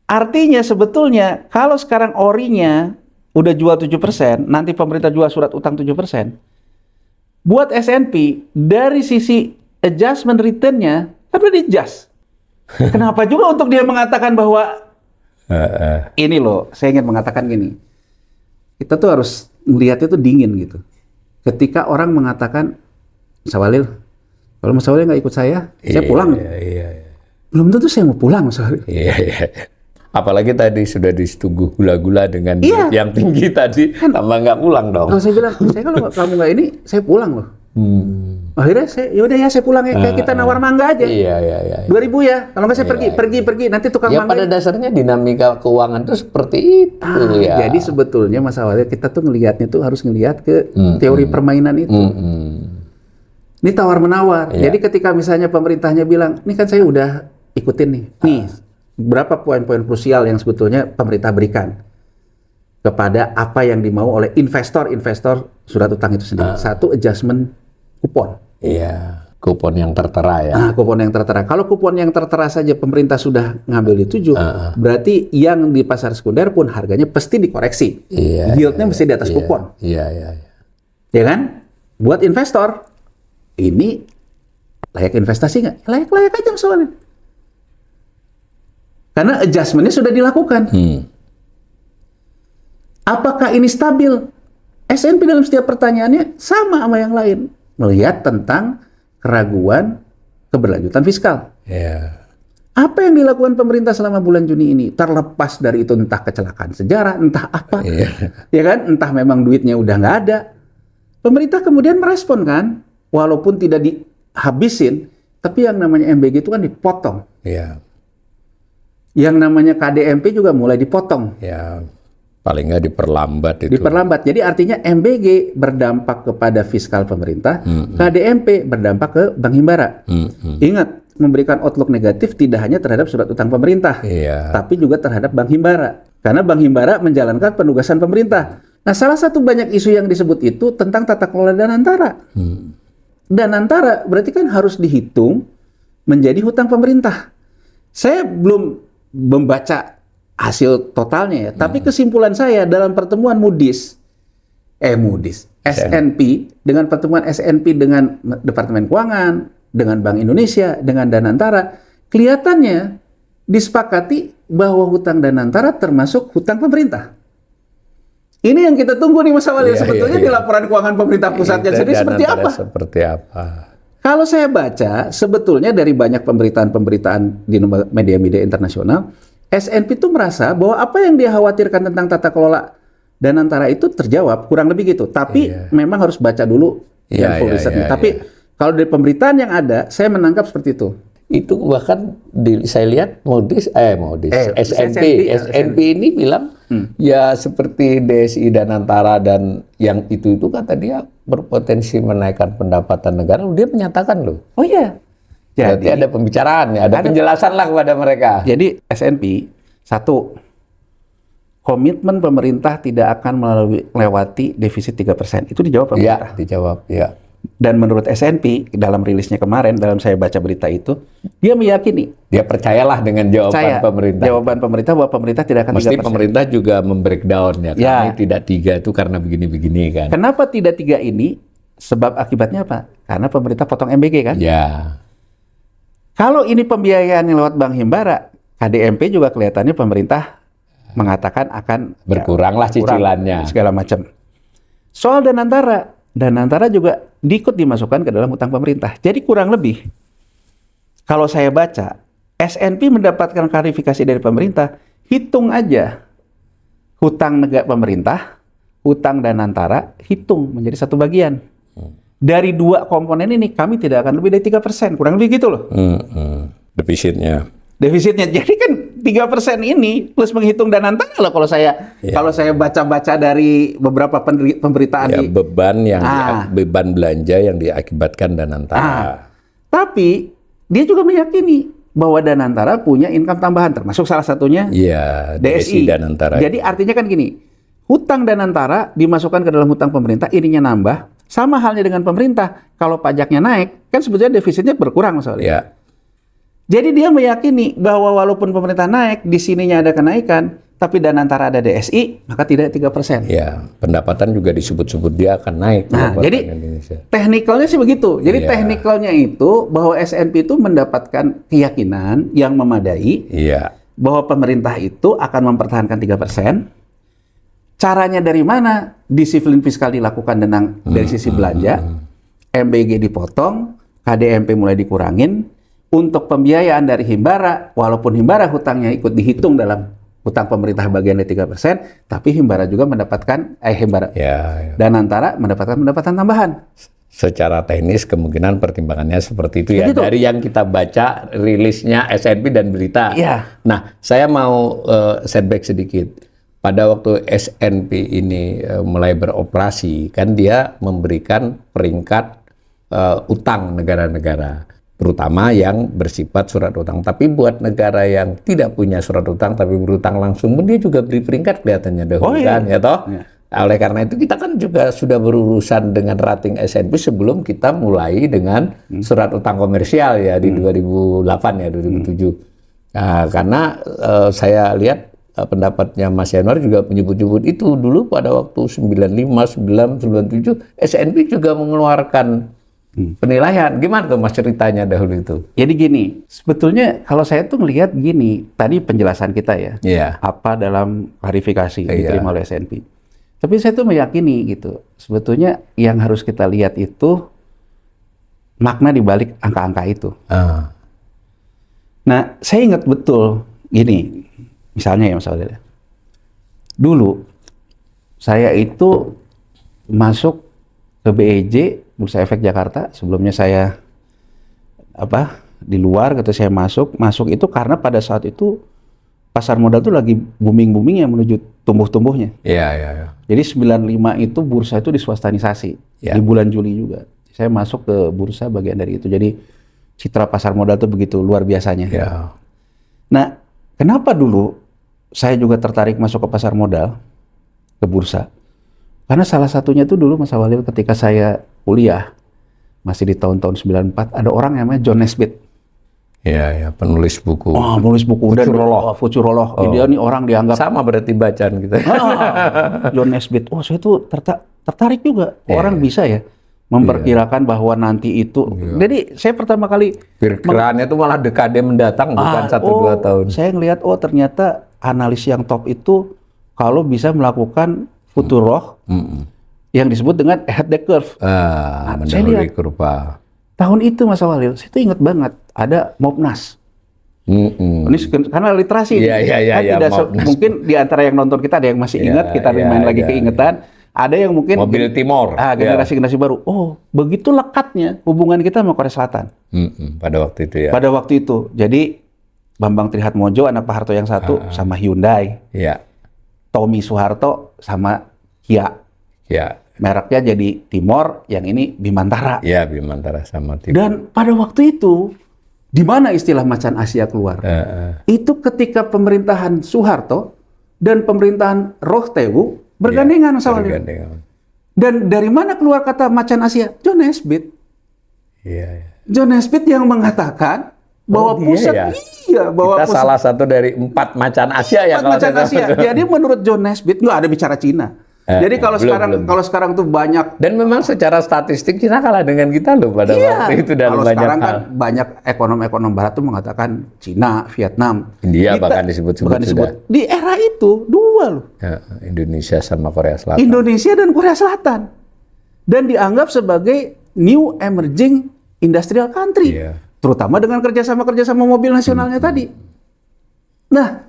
Artinya sebetulnya kalau sekarang ORI-nya udah jual 7%, nanti pemerintah jual surat utang 7%, buat S&P dari sisi adjustment return-nya kan udah di-adjust. Kenapa juga untuk dia mengatakan bahwa ini loh, saya ingin mengatakan gini, kita tuh harus melihat itu dingin gitu. Ketika orang mengatakan, Mas Awalil, kalau Mas Awalil nggak ikut saya pulang. Iya. Belum tentu saya mau pulang Mas Awalil. Iya. Apalagi tadi sudah disetubuh gula-gula dengan yang tinggi tadi, tambah nggak pulang dong. Kalau saya bilang, kalau kamu nggak ini, saya pulang loh. Akhirnya saya pulang ya, kayak kita nawar mangga aja. Iya. 2.000 ya, kalau nggak saya pergi, nanti tukang mangga. Pada dasarnya dinamika keuangan itu seperti itu ya. Jadi sebetulnya Mas Awalnya kita tuh ngelihatnya tuh harus ngelihat ke teori permainan itu. Ini tawar-menawar. Jadi ketika misalnya pemerintahnya bilang, ini kan saya udah ikutin nih. Berapa poin-poin krusial yang sebetulnya pemerintah berikan kepada apa yang dimau oleh investor surat utang itu sendiri. Satu, adjustment kupon. Iya, kupon yang tertera ya. Kupon yang tertera. Kalau kupon yang tertera saja pemerintah sudah ngambil di 7, berarti yang di pasar sekunder pun harganya pasti dikoreksi. Yieldnya mesti di atas kupon. Iya. Ya kan? Buat investor, ini layak investasi nggak? Layak aja soalnya. Karena adjustment-nya sudah dilakukan. Apakah ini stabil? S&P dalam setiap pertanyaannya sama yang lain. Melihat tentang keraguan keberlanjutan fiskal. Apa yang dilakukan pemerintah selama bulan Juni ini? Terlepas dari itu entah kecelakaan sejarah, entah apa. Ya kan? Entah memang duitnya udah nggak ada. Pemerintah kemudian merespon kan? Walaupun tidak dihabisin, tapi yang namanya MBG itu kan dipotong. Yang namanya KDMP juga mulai dipotong. Ya, paling nggak diperlambat itu. Diperlambat. Jadi artinya MBG berdampak kepada fiskal pemerintah, KDMP berdampak ke Bank Himbara. Ingat, memberikan outlook negatif tidak hanya terhadap surat utang pemerintah, tapi juga terhadap Bank Himbara. Karena Bank Himbara menjalankan penugasan pemerintah. Nah, salah satu banyak isu yang disebut itu tentang tata kelola Danantara. Danantara berarti kan harus dihitung menjadi hutang pemerintah. Saya belum membaca hasil totalnya ya, tapi kesimpulan saya dalam pertemuan S&P dengan pertemuan S&P dengan Departemen Keuangan, dengan Bank Indonesia, dengan Danantara, kelihatannya disepakati bahwa hutang Danantara termasuk hutang pemerintah. Ini yang kita tunggu nih Mas Walil. Iya, Sebetulnya iya, di iya. laporan keuangan pemerintah pusatnya Itu sendiri dan seperti antara apa? Seperti apa? Kalau saya baca, sebetulnya dari banyak pemberitaan-pemberitaan di media-media internasional, SNP itu merasa bahwa apa yang dia khawatirkan tentang tata kelola Danantara itu terjawab, kurang lebih gitu. Tapi memang harus baca dulu yang full risetnya. Tapi kalau dari pemberitaan yang ada, saya menangkap seperti itu. Itu bahkan saya lihat SNP ini bilang ya seperti DSI Danantara dan yang itu kata dia berpotensi menaikkan pendapatan negara. Dia menyatakan loh. Oh iya. Jadi ada pembicaraan, ada penjelasan lah kepada mereka. Jadi SNP satu, komitmen pemerintah tidak akan melewati defisit 3%. Itu dijawab pemerintah. Iya, dijawab. Ya. Dan menurut SNP dalam rilisnya kemarin, dalam saya baca berita itu, dia meyakini. Dia percayalah dengan jawaban pemerintah. Jawaban pemerintah bahwa pemerintah tidak akan 3%. Mesti pemerintah juga membreakdown ya. Kami tidak 3 itu karena begini-begini kan. Kenapa tidak 3 ini? Sebab akibatnya apa? Karena pemerintah potong MBG kan? Ya. Kalau ini pembiayaan yang lewat Bank Himbara, KDMP juga kelihatannya pemerintah mengatakan akan berkuranglah cicilannya. Segala macam. Soal Danantara juga dimasukkan ke dalam utang pemerintah. Jadi kurang lebih, kalau saya baca, SNP mendapatkan klarifikasi dari pemerintah, hitung aja hutang negara pemerintah, hutang Danantara, hitung menjadi satu bagian. Dari 2 komponen ini, kami tidak akan lebih dari 3%. Kurang lebih gitu loh. Defisitnya. Jadi kan 3% ini plus menghitung Danantara loh kalau saya baca-baca dari beberapa pemberitaan beban belanja yang diakibatkan Danantara. Tapi dia juga meyakini bahwa Danantara punya income tambahan, termasuk salah satunya DSI Danantara. Jadi artinya kan gini, hutang Danantara dimasukkan ke dalam hutang pemerintah, ininya nambah. Sama halnya dengan pemerintah, kalau pajaknya naik, kan sebetulnya defisitnya berkurang soalnya. Ya. Jadi dia meyakini bahwa walaupun pemerintah naik, di sininya ada kenaikan, tapi Danantara ada DSI, maka tidak 3%. Ya, pendapatan juga disebut-sebut dia akan naik. Nah, jadi teknikalnya sih begitu. Jadi teknikalnya itu bahwa SNP itu mendapatkan keyakinan yang memadai bahwa pemerintah itu akan mempertahankan 3%. Caranya dari mana? Disiplin fiskal dilakukan dari sisi belanja, MBG dipotong, KDMP mulai dikurangin. Untuk pembiayaan dari Himbara, walaupun Himbara hutangnya ikut dihitung dalam hutang pemerintah bagian dari 3%, tapi Himbara juga mendapatkan Danantara mendapatkan pendapatan tambahan. Secara teknis kemungkinan pertimbangannya seperti itu ya. Dari yang kita baca rilisnya SNP dan berita. Nah, saya mau setback sedikit. Pada waktu SNP ini mulai beroperasi, kan dia memberikan peringkat utang negara-negara, terutama yang bersifat surat utang. Tapi buat negara yang tidak punya surat utang tapi berutang langsung, dia juga beri peringkat kelihatannya dahulu kan, ya toh. Oleh karena itu kita kan juga sudah berurusan dengan rating S&P sebelum kita mulai dengan surat utang komersial ya di 2008 ya 2007. Nah, karena saya lihat pendapatnya Mas Yanuar juga menyebut-nyebut itu dulu pada waktu 95, 97 S&P juga mengeluarkan penilaian. Gimana tuh Mas ceritanya dahulu itu? Jadi gini, sebetulnya kalau saya tuh ngelihat gini, tadi penjelasan kita ya, apa dalam klarifikasi diterima oleh SNP. Tapi saya tuh meyakini gitu, sebetulnya yang harus kita lihat itu makna dibalik angka-angka itu. Nah, saya ingat betul gini, misalnya ya Mas Walil, dulu saya itu masuk ke BEJ Bursa Efek Jakarta, sebelumnya saya di luar gitu, saya masuk itu karena pada saat itu pasar modal tuh lagi booming-boomingnya menuju tumbuh-tumbuhnya. Iya. Jadi 95 itu bursa itu diswastanisasi di bulan Juli juga. Saya masuk ke bursa bagian dari itu. Jadi citra pasar modal tuh begitu luar biasanya. Nah, kenapa dulu saya juga tertarik masuk ke pasar modal, ke bursa? Karena salah satunya itu dulu Mas Walil ketika saya kuliah, masih di tahun-tahun 94, ada orang namanya John Naisbitt. Iya, penulis buku. Penulis buku. Futurolog. Dia nih orang dianggap... Sama berarti bacaan kita. John Naisbitt. Saya tuh tertarik juga. Orang bisa ya memperkirakan bahwa nanti itu... Jadi saya pertama kali... Perkiraannya itu malah dekade mendatang, bukan 1-2 tahun. Saya ngelihat, ternyata analis yang top itu kalau bisa melakukan Futuroh, yang disebut dengan ahead the curve. Saya Mendahului lihat kurva. tahun itu Mas Walil, saya tuh ingat banget ada Mopnas. Ini karena literasi, Iya, tidak Mopnas. mungkin di antara yang nonton kita ada yang masih ingat, kita remind lagi keingetan. Ada yang mungkin Mobil Timor. generasi baru. Oh, begitu lekatnya hubungan kita sama Korea Selatan. Pada waktu itu ya. Pada waktu itu. Jadi Bambang Trihatmojo anak Pak Harto yang satu sama Hyundai. Iya. Tommy Soeharto sama Kia. Ya. Mereknya jadi Timor, yang ini Bimantara. Ya, Bimantara sama Timor. Dan pada waktu itu, di mana istilah macan Asia keluar? Itu ketika pemerintahan Soeharto dan pemerintahan Rohtewu bergandengan sama Dan dari mana keluar kata macan Asia? John Nesbitt. Iya. John Nesbitt yang mengatakan bahwa bahwa kita salah satu dari 4 macan Asia ya. 4 macan Asia. Jadi menurut John Nesbitt nggak ada bicara Cina. Jadi kalau sekarang tuh banyak, dan memang secara statistik Cina kalah dengan kita loh pada waktu itu dalam kalau banyak sekarang hal. kan banyak ekonom Barat tuh mengatakan Cina, Vietnam, India bahkan disebut-sebut sudah. Di era itu 2 loh. Indonesia sama Korea Selatan. Indonesia dan Korea Selatan. Dan dianggap sebagai new emerging industrial country. Terutama dengan kerjasama mobil nasionalnya tadi. Nah,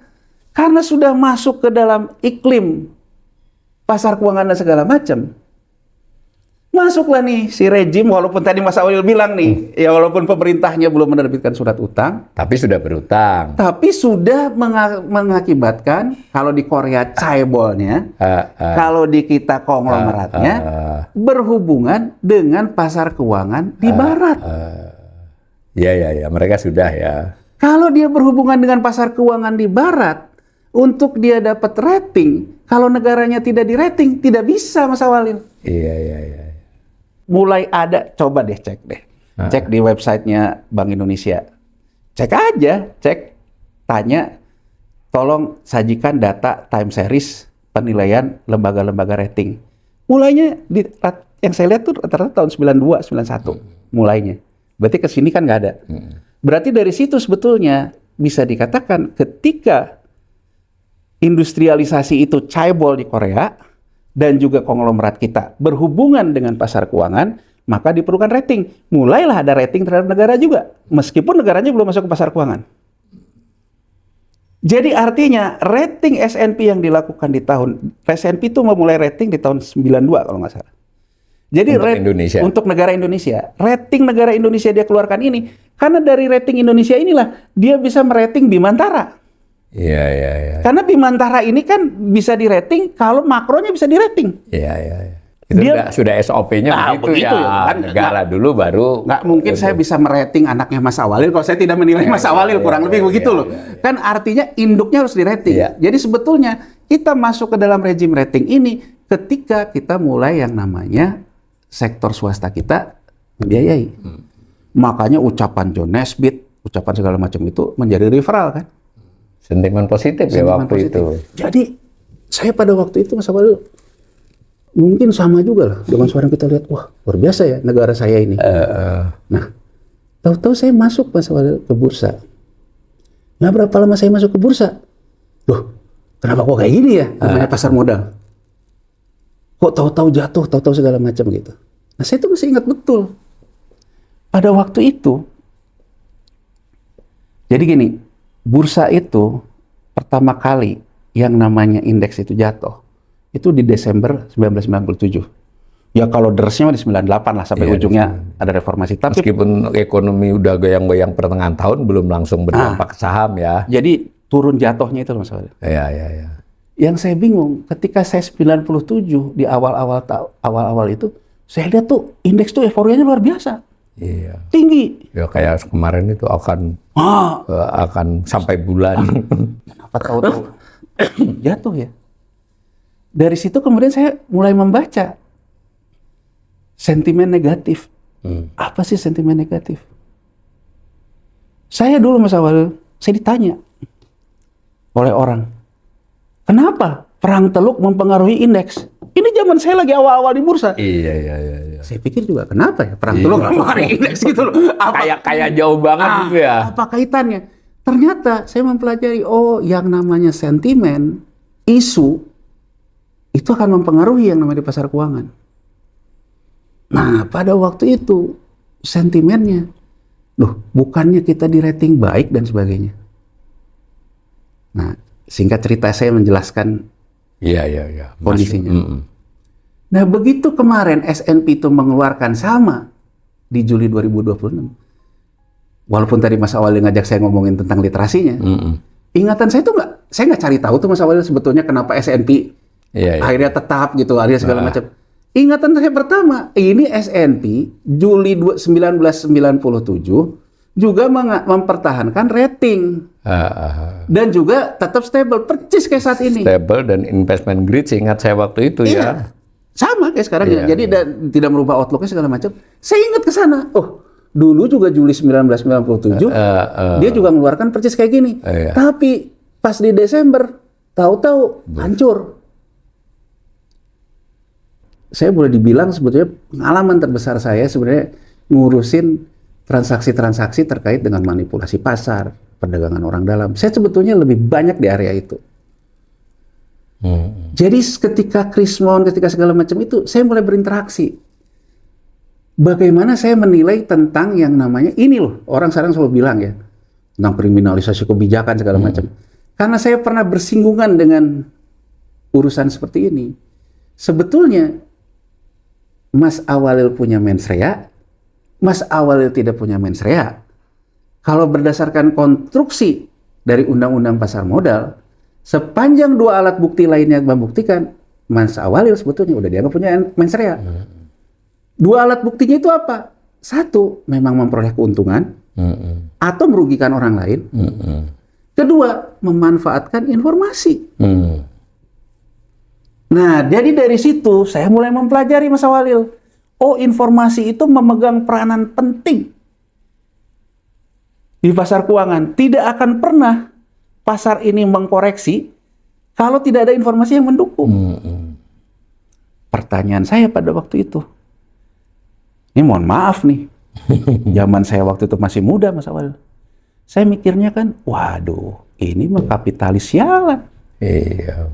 karena sudah masuk ke dalam iklim pasar keuangan dan segala macam, masuklah nih si rejim, walaupun tadi Mas Awil bilang nih, ya walaupun pemerintahnya belum menerbitkan surat utang, tapi sudah berutang. Tapi sudah mengakibatkan, kalau di Korea chaebolnya, kalau di kita konglomeratnya, berhubungan dengan pasar keuangan di Barat. Ya, mereka sudah ya. Kalau dia berhubungan dengan pasar keuangan di Barat, untuk dia dapat rating, kalau negaranya tidak di rating, tidak bisa Mas Awalil. Iya. Mulai ada, coba deh cek di websitenya Bank Indonesia. Cek aja, tanya, tolong sajikan data time series penilaian lembaga-lembaga rating. Mulainya, yang saya lihat tuh rata-rata tahun 92, 91 mulainya. Berarti ke sini kan nggak ada. Berarti dari situ sebetulnya bisa dikatakan ketika industrialisasi itu chaebol di Korea dan juga konglomerat kita berhubungan dengan pasar keuangan, maka diperlukan rating. Mulailah ada rating terhadap negara juga, meskipun negaranya belum masuk ke pasar keuangan. Jadi artinya rating S&P yang dilakukan di S&P itu memulai rating di tahun 92 kalau nggak salah. Jadi untuk negara Indonesia, rating negara Indonesia dia keluarkan ini, karena dari rating Indonesia inilah dia bisa merating Bimantara. Iya. Karena Bimantara ini kan bisa di-rating kalau makronya bisa di-rating. Iya. Itu sudah SOP-nya begitu ya. Kan, negara dulu baru. Nggak mungkin saya bisa merating anaknya Mas Awalil kalau saya tidak menilai Mas Awalil, kurang lebih begitu loh. Kan artinya induknya harus di-rating. Jadi sebetulnya kita masuk ke dalam rejim rating ini ketika kita mulai yang namanya sektor swasta kita membiayai. Makanya ucapan John Nesbitt, ucapan segala macam itu menjadi referral kan. Sentimen positif ya waktu itu. Jadi saya pada waktu itu Mas Awalil mungkin sama juga lah dengan suara kita lihat, wah luar biasa ya negara saya ini. Nah, tahu-tahu saya masuk Mas Awalil ke bursa. Nggak berapa lama saya masuk ke bursa, loh kenapa kok kayak gini ya namanya pasar modal? Kok tahu-tahu jatuh, tahu-tahu segala macam gitu. Nah saya tuh masih ingat betul pada waktu itu. Jadi gini, bursa itu pertama kali yang namanya indeks itu jatuh itu di Desember 1997. Ya kalau dersnya di 98 lah sampai ujungnya ada reformasi. Tapi meskipun ekonomi udah goyang-goyang pertengahan tahun belum langsung berdampak ke saham ya. Jadi turun jatuhnya itu Mas Walid. Iya. Yang saya bingung ketika saya 97 di awal-awal itu saya lihat tuh indeks tuh euforianya luar biasa. Iya. Tinggi. Ya kayak kemarin itu akan sampai bulan. Kenapa tahu-tahu jatuh ya? Dari situ kemudian saya mulai membaca sentimen negatif. Apa sih sentimen negatif? Saya dulu Mas Awal, saya ditanya oleh orang, kenapa perang Teluk mempengaruhi indeks? Ini zaman saya lagi awal-awal di bursa. Iya. Saya pikir juga kenapa ya perang Teluk mempengaruhi indeks gitu loh. Kayak jauh banget gitu ya. Apa kaitannya? Ternyata saya mempelajari, yang namanya sentimen, isu, itu akan mempengaruhi yang namanya di pasar keuangan. Nah, pada waktu itu sentimennya, loh, bukannya kita di rating baik dan sebagainya. Nah, singkat cerita saya menjelaskan kondisinya. Nah, begitu kemarin S&P itu mengeluarkan sama di Juli 2026, walaupun tadi Mas Awalil ngajak saya ngomongin tentang literasinya, ingatan saya tuh saya nggak cari tahu tuh Mas Awalil sebetulnya kenapa S&P akhirnya tetap gitu, akhirnya segala macam. Ingatan saya pertama, ini S&P Juli 1997 juga mempertahankan rating dan juga tetap stable, percis kayak saat ini. Stable dan investment grade, ingat saya waktu itu ya. Sama kayak sekarang ya. Jadi tidak merubah outlooknya segala macam. Saya ingat ke sana. Oh, dulu juga Juli 1997 dia juga mengeluarkan percis kayak gini. Tapi pas di Desember tahu-tahu hancur. Saya boleh dibilang sebetulnya pengalaman terbesar saya sebenarnya ngurusin transaksi-transaksi terkait dengan manipulasi pasar, perdagangan orang dalam. Saya sebetulnya lebih banyak di area itu. Jadi ketika Krismon, ketika segala macam itu, saya mulai berinteraksi. Bagaimana saya menilai tentang yang namanya, ini loh, orang sekarang selalu bilang ya, tentang kriminalisasi kebijakan segala macam. Karena saya pernah bersinggungan dengan urusan seperti ini. Sebetulnya, Mas Awalil punya mens rea, Mas Awalil tidak punya mens rea. Kalau berdasarkan konstruksi dari Undang-Undang Pasar Modal, sepanjang dua alat bukti lainnya membuktikan, Mas Awalil sebetulnya udah dianggap punya mens rea. Dua alat buktinya itu apa? Satu, memang memperoleh keuntungan atau merugikan orang lain. Kedua, memanfaatkan informasi. Nah, jadi dari situ saya mulai mempelajari Mas Awalil. Oh, informasi itu memegang peranan penting di pasar keuangan. Tidak akan pernah pasar ini mengkoreksi kalau tidak ada informasi yang mendukung. Pertanyaan saya pada waktu itu, ini mohon maaf nih, zaman saya waktu itu masih muda Mas Awalil. Saya mikirnya kan, waduh, ini mah kapitalis sialan. Iya.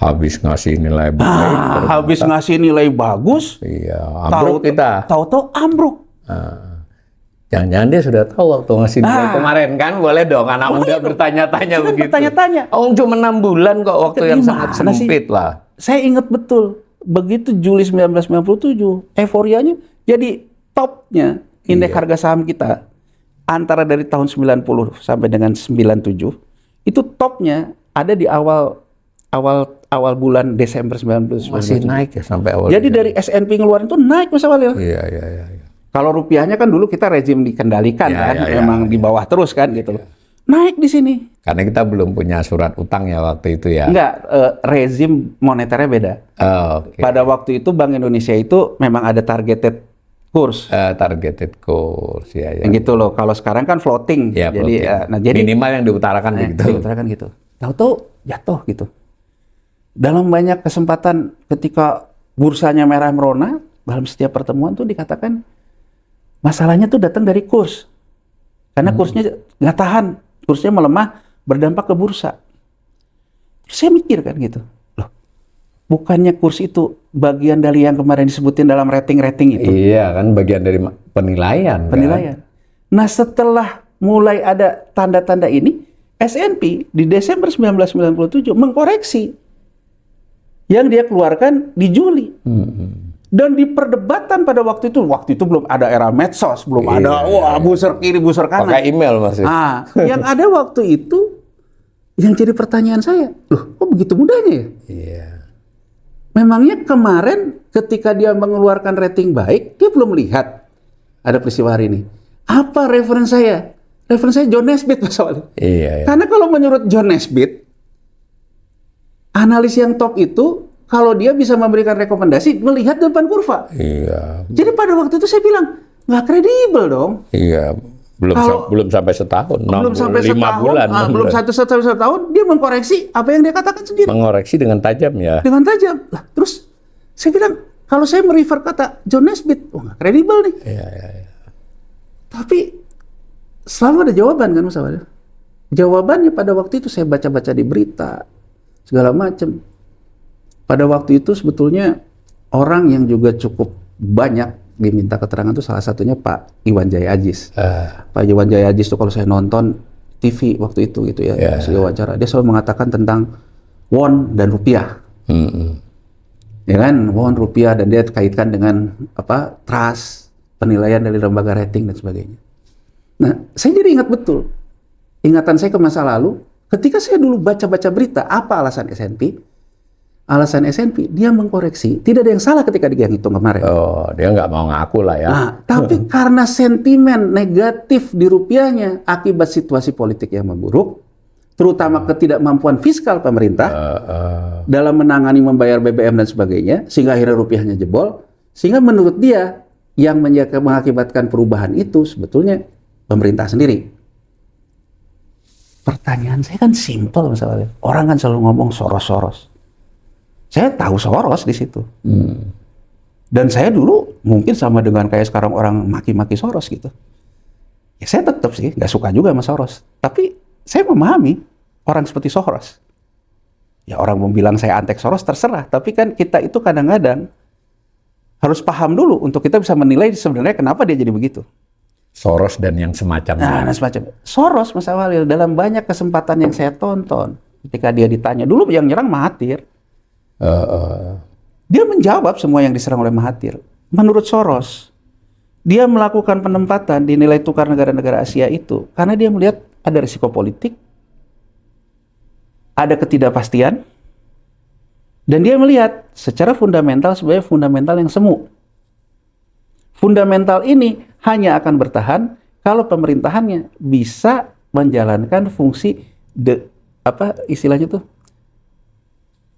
Habis ngasih nilai baik. Habis ngasih nilai bagus. Iya, ambruk kita. Tahu-tahu ambruk. Jangan-jangan dia sudah tahu waktu ngasih nilai kemarin kan? Boleh dong anak muda bertanya-tanya begitu. Bertanya-tanya. Oh, cuma 6 bulan kok, waktu yang sangat sempit lah. Saya ingat betul. Begitu Juli 1997, euforianya jadi topnya indeks harga saham kita. Antara dari tahun 90 sampai dengan 97, itu topnya ada di awal bulan Desember 1997. Masih naik ya sampai awal. Jadi dari S&P ngeluarin itu naik Mas Awalil. Iya. Kalau rupiahnya kan dulu kita rezim dikendalikan memang di bawah terus kan gitu. Naik di sini. Karena kita belum punya surat utang ya waktu itu ya. Enggak, rezim moneternya beda. Pada waktu itu Bank Indonesia itu memang ada targeted course. Targeted course ya. Yang gitu loh. Kalau sekarang kan floating. Ya, jadi jadi minimal yang diutarakan begitu. Diutarakan gitu. Tahu-tahu jatuh gitu. Dalam banyak kesempatan ketika bursanya merah merona, dalam setiap pertemuan tuh dikatakan masalahnya tuh datang dari kurs. Karena kursnya nggak tahan, kursnya melemah, berdampak ke bursa. Terus saya mikir kan gitu, loh, bukannya kurs itu bagian dari yang kemarin disebutin dalam rating-rating itu? Iya kan, bagian dari penilaian. Penilaian. Kan? Nah setelah mulai ada tanda-tanda ini, S&P di Desember 1997 mengkoreksi yang dia keluarkan di Juli. Dan di perdebatan pada waktu itu belum ada era medsos, belum ada busur kiri, busur kanan. Pakai email masih. Yang ada waktu itu, yang jadi pertanyaan saya, loh kok begitu mudahnya ya? Iya. Memangnya kemarin ketika dia mengeluarkan rating baik, dia belum lihat ada peristiwa hari ini. Apa referensi saya? Referensi saya John Naisbitt Mas Awalil. Iya. Karena kalau menurut John Naisbitt, analis yang top itu kalau dia bisa memberikan rekomendasi melihat depan kurva. Iya. Jadi pada waktu itu saya bilang nggak kredibel dong. Iya. Belum sampai setahun. Belum sampai 5 bulan. Belum setahun dia mengkoreksi apa yang dia katakan sendiri. Mengoreksi dengan tajam ya. Dengan tajam. Lah, terus saya bilang kalau saya merefer kata John Naisbitt, nggak kredibel nih. Iya. Tapi selalu ada jawaban kan Mas Awalil. Jawabannya pada waktu itu saya baca-baca di berita segala macam. pada waktu itu sebetulnya orang yang juga cukup banyak diminta keterangan itu salah satunya Pak Iwan Jaya Ajis. Pak Iwan Jaya Ajis itu kalau saya nonton TV waktu itu gitu ya, wawancara, dia selalu mengatakan tentang won dan rupiah. Ya kan, won, rupiah, dan dia kaitkan dengan trust, penilaian dari lembaga rating dan sebagainya. Nah, saya jadi ingat betul. Ingatan saya ke masa lalu, ketika saya dulu baca-baca berita, apa alasan S&P? Alasan S&P, dia mengkoreksi, tidak ada yang salah ketika dia ngitung kemarin. Oh, dia nggak mau ngaku lah ya. Nah, tapi karena sentimen negatif di rupiahnya akibat situasi politik yang memburuk, terutama ketidakmampuan fiskal pemerintah dalam menangani membayar BBM dan sebagainya, sehingga akhirnya rupiahnya jebol, sehingga menurut dia yang mengakibatkan perubahan itu sebetulnya pemerintah sendiri. Pertanyaan saya kan simpel misalnya, orang kan selalu ngomong Soros. Saya tahu Soros di situ. Dan saya dulu mungkin sama dengan kayak sekarang orang maki-maki Soros gitu. Ya saya tetap sih nggak suka juga sama Soros. Tapi saya memahami orang seperti Soros. Ya orang mau bilang saya antek Soros terserah. Tapi kan kita itu kadang-kadang harus paham dulu untuk kita bisa menilai sebenarnya kenapa dia jadi begitu. Soros dan yang semacamnya. Nah, semacam Soros, Mas Awalil, dalam banyak kesempatan yang saya tonton, ketika dia ditanya, dulu yang nyerang Mahathir. Dia menjawab semua yang diserang oleh Mahathir. Menurut Soros, dia melakukan penempatan di nilai tukar negara-negara Asia itu karena dia melihat ada risiko politik, ada ketidakpastian, dan dia melihat secara fundamental sebagai fundamental yang semu. Fundamental ini hanya akan bertahan kalau pemerintahannya bisa menjalankan fungsi istilahnya tuh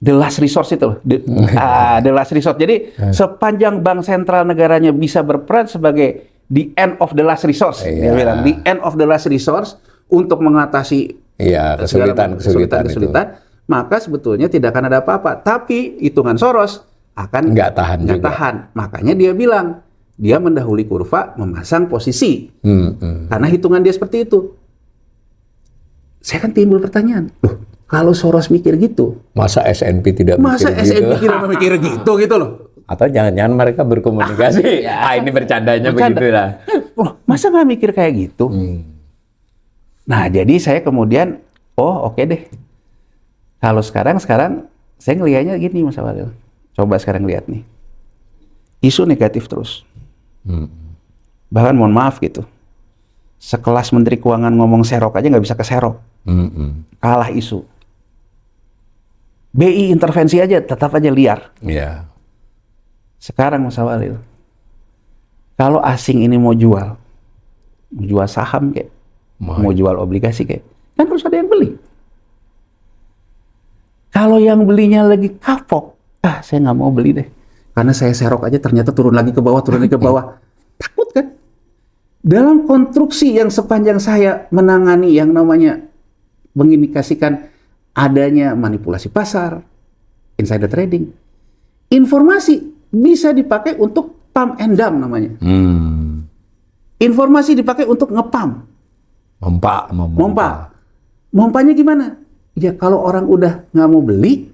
the last resource itu loh. The last resort. Jadi sepanjang bank sentral negaranya bisa berperan sebagai the end of the last resource, dia bilang the end of the last resource untuk mengatasi kesulitan, maka sebetulnya tidak akan ada apa-apa. Tapi hitungan Soros akan nggak tahan. Makanya dia bilang dia mendahului kurva, memasang posisi. Karena hitungan dia seperti itu. Saya kan timbul pertanyaan, loh, kalau Soros mikir gitu, masa S&P tidak mikir gitu loh? Atau jangan-jangan mereka berkomunikasi? Ini bercandanya begitu lah. Loh, masa nggak mikir kayak gitu? Nah, jadi saya kemudian, oke deh. Kalau sekarang saya ngelihatnya gini, Mas Awalil. Coba sekarang lihat nih, isu negatif terus. Bahkan mohon maaf gitu, sekelas Menteri Keuangan ngomong serok aja nggak bisa keserok. Kalah isu. BI intervensi aja tetap aja liar. Sekarang Mas Awalil, kalau asing ini mau jual saham kayak, mau jual obligasi kayak, kan harus ada yang beli. Kalau yang belinya lagi kapok, saya nggak mau beli deh, karena saya serok aja ternyata turun lagi ke bawah. Takut kan? Dalam konstruksi yang sepanjang saya menangani yang namanya mengindikasikan adanya manipulasi pasar, insider trading, informasi bisa dipakai untuk pump and dump namanya. Informasi dipakai untuk ngepump. Mompanya gimana? Ya kalau orang udah nggak mau beli,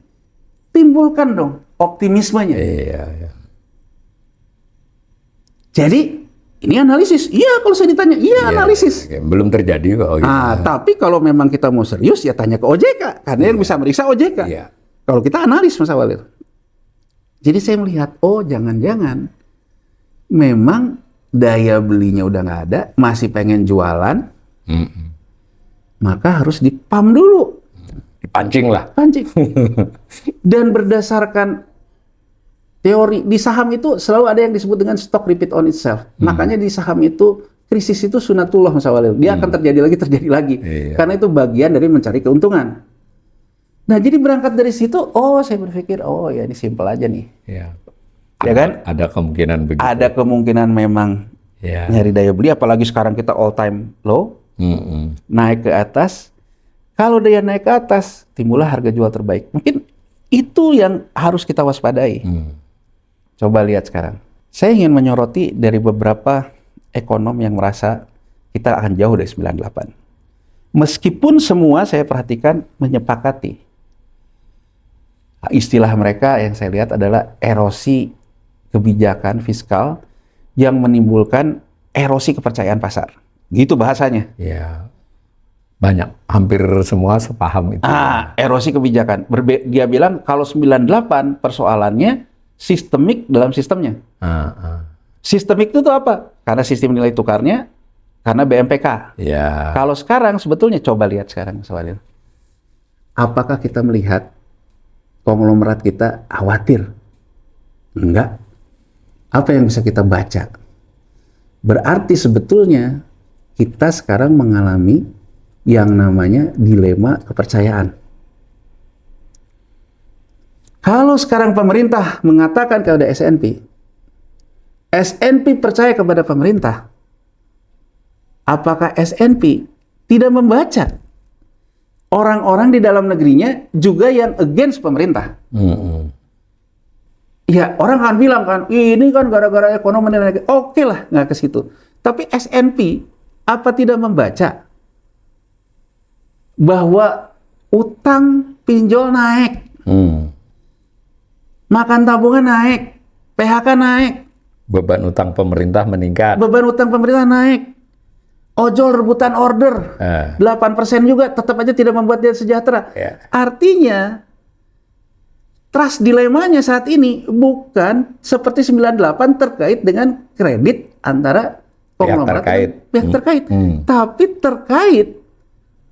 timbulkan dong optimismenya. Jadi ini analisis. Iya, kalau saya ditanya, analisis. Belum terjadi kok. Tapi kalau memang kita mau serius, ya tanya ke OJK. Karena yang bisa meriksa OJK. Kalau kita analis, Mas Awalil. Jadi saya melihat, jangan-jangan memang daya belinya udah nggak ada, masih pengen jualan, maka harus dipam dulu. Dipancing lah. Dan berdasarkan teori di saham itu selalu ada yang disebut dengan stock repeat on itself. Makanya di saham itu krisis itu sunatullah, Mas Awalil. Dia akan terjadi lagi. Karena itu bagian dari mencari keuntungan. Nah, jadi berangkat dari situ, saya berpikir, ya ini simpel aja nih. Ya kan? Ada kemungkinan begitu. Ada kemungkinan memang nyari daya beli, apalagi sekarang kita all time low, naik ke atas. Kalau dia naik ke atas, timbullah harga jual terbaik. Mungkin itu yang harus kita waspadai. Coba lihat sekarang. Saya ingin menyoroti dari beberapa ekonom yang merasa kita akan jauh dari 98. Meskipun semua saya perhatikan menyepakati Istilah mereka yang saya lihat adalah erosi kebijakan fiskal yang menimbulkan erosi kepercayaan pasar. Gitu bahasanya. Ya, banyak, hampir semua sepaham itu. Erosi kebijakan. Dia bilang kalau 98 persoalannya sistemik dalam sistemnya. Sistemik itu tuh apa? Karena sistem nilai tukarnya, karena BMPK. Ya. Kalau sekarang sebetulnya coba lihat sekarang, Mas Walil. Apakah kita melihat konglomerat kita khawatir? Enggak. Apa yang bisa kita baca? Berarti sebetulnya kita sekarang mengalami yang namanya dilema kepercayaan. Kalau sekarang pemerintah mengatakan kepada SNP percaya kepada pemerintah, apakah SNP tidak membaca orang-orang di dalam negerinya juga yang against pemerintah? Ya, orang akan bilang kan, ini kan gara-gara ekonomi dan lain-lain. Oke lah, nggak ke situ. Tapi SNP apa tidak membaca bahwa utang pinjol naik, makan tabungan naik, PHK naik, Beban utang pemerintah meningkat. beban utang pemerintah naik, ojol rebutan order, 8% juga tetap aja tidak membuat dia sejahtera. Artinya, trust dilemanya saat ini bukan seperti 98 terkait dengan kredit antara konglomerat pihak terkait, tapi terkait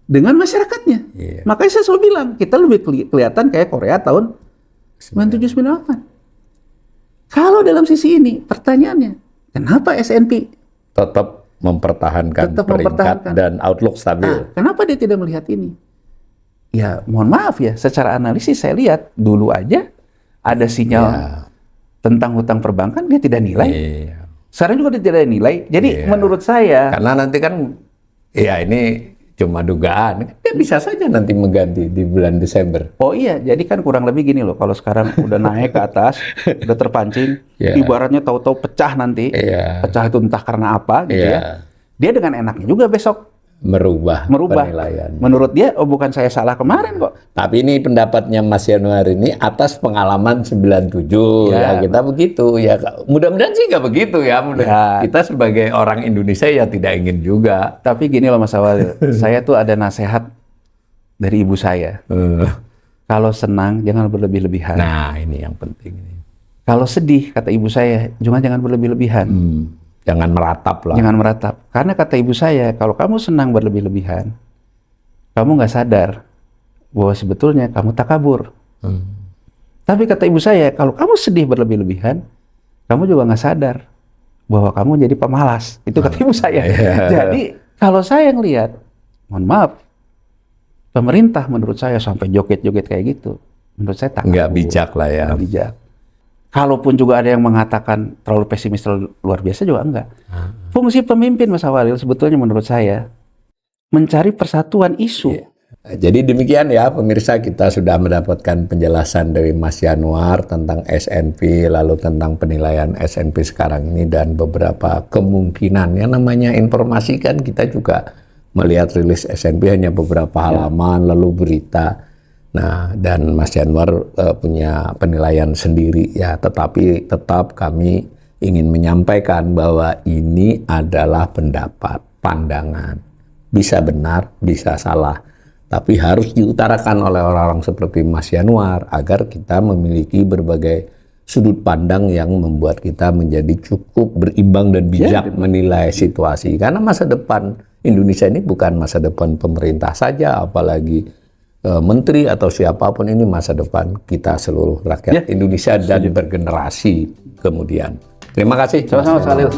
dengan masyarakatnya. Makanya saya selalu bilang, kita lebih kelihatan kayak Korea tahun 97-98. Kalau dalam sisi ini, pertanyaannya, kenapa SNP tetap mempertahankan peringkat dan outlook stabil? Kenapa dia tidak melihat ini? Ya, mohon maaf ya, secara analisis saya lihat, dulu aja ada sinyal tentang hutang perbankan, dia tidak nilai. Sekarang juga dia tidak nilai. Jadi menurut saya... Karena nanti kan, ya ini cuma dugaan, dia bisa saja nanti mengganti di bulan Desember. Oh iya, jadi kan kurang lebih gini loh, kalau sekarang udah naik ke atas, udah terpancing, ibaratnya tahu-tahu pecah nanti, pecah itu entah karena apa gitu ya, dia dengan enaknya juga besok merubah penilaian. Menurut dia, oh bukan saya salah kemarin kok. Tapi ini pendapatnya Mas Yanuar ini atas pengalaman 97, ya kita begitu. Ya mudah-mudahan sih nggak begitu ya. Kita sebagai orang Indonesia ya tidak ingin juga. Tapi gini loh Mas Awalil, saya tuh ada nasihat dari ibu saya. Kalau senang jangan berlebih-lebihan. Nah ini yang penting. Kalau sedih, kata ibu saya, jangan berlebih-lebihan. Jangan meratap lah. Jangan meratap. Karena kata ibu saya, kalau kamu senang berlebih-lebihan, kamu nggak sadar bahwa sebetulnya kamu takabur. Tapi kata ibu saya, kalau kamu sedih berlebih-lebihan, kamu juga nggak sadar bahwa kamu jadi pemalas. Itu kata ibu saya. Jadi kalau saya ngelihat, mohon maaf, pemerintah menurut saya sampai joget-joget kayak gitu, menurut saya takabur. Nggak bijak lah ya. Nggak bijak. Kalaupun juga ada yang mengatakan terlalu pesimis, terlalu luar biasa juga enggak. Fungsi pemimpin Mas Awalil sebetulnya menurut saya mencari persatuan isu. Jadi demikian ya pemirsa, kita sudah mendapatkan penjelasan dari Mas Yanuar tentang SNP, lalu tentang penilaian SNP sekarang ini dan beberapa kemungkinan. Yang namanya informasi kan kita juga melihat rilis SNP hanya beberapa halaman lalu berita. Nah, dan Mas Yanuar punya penilaian sendiri ya, tetapi tetap kami ingin menyampaikan bahwa ini adalah pendapat, pandangan. Bisa benar, bisa salah, tapi harus diutarakan oleh orang-orang seperti Mas Yanuar agar kita memiliki berbagai sudut pandang yang membuat kita menjadi cukup berimbang dan bijak menilai situasi. Karena masa depan Indonesia ini bukan masa depan pemerintah saja, apalagi menteri atau siapapun, ini masa depan kita seluruh rakyat Indonesia dan bergenerasi kemudian. Terima kasih. Sama-sama, Salil.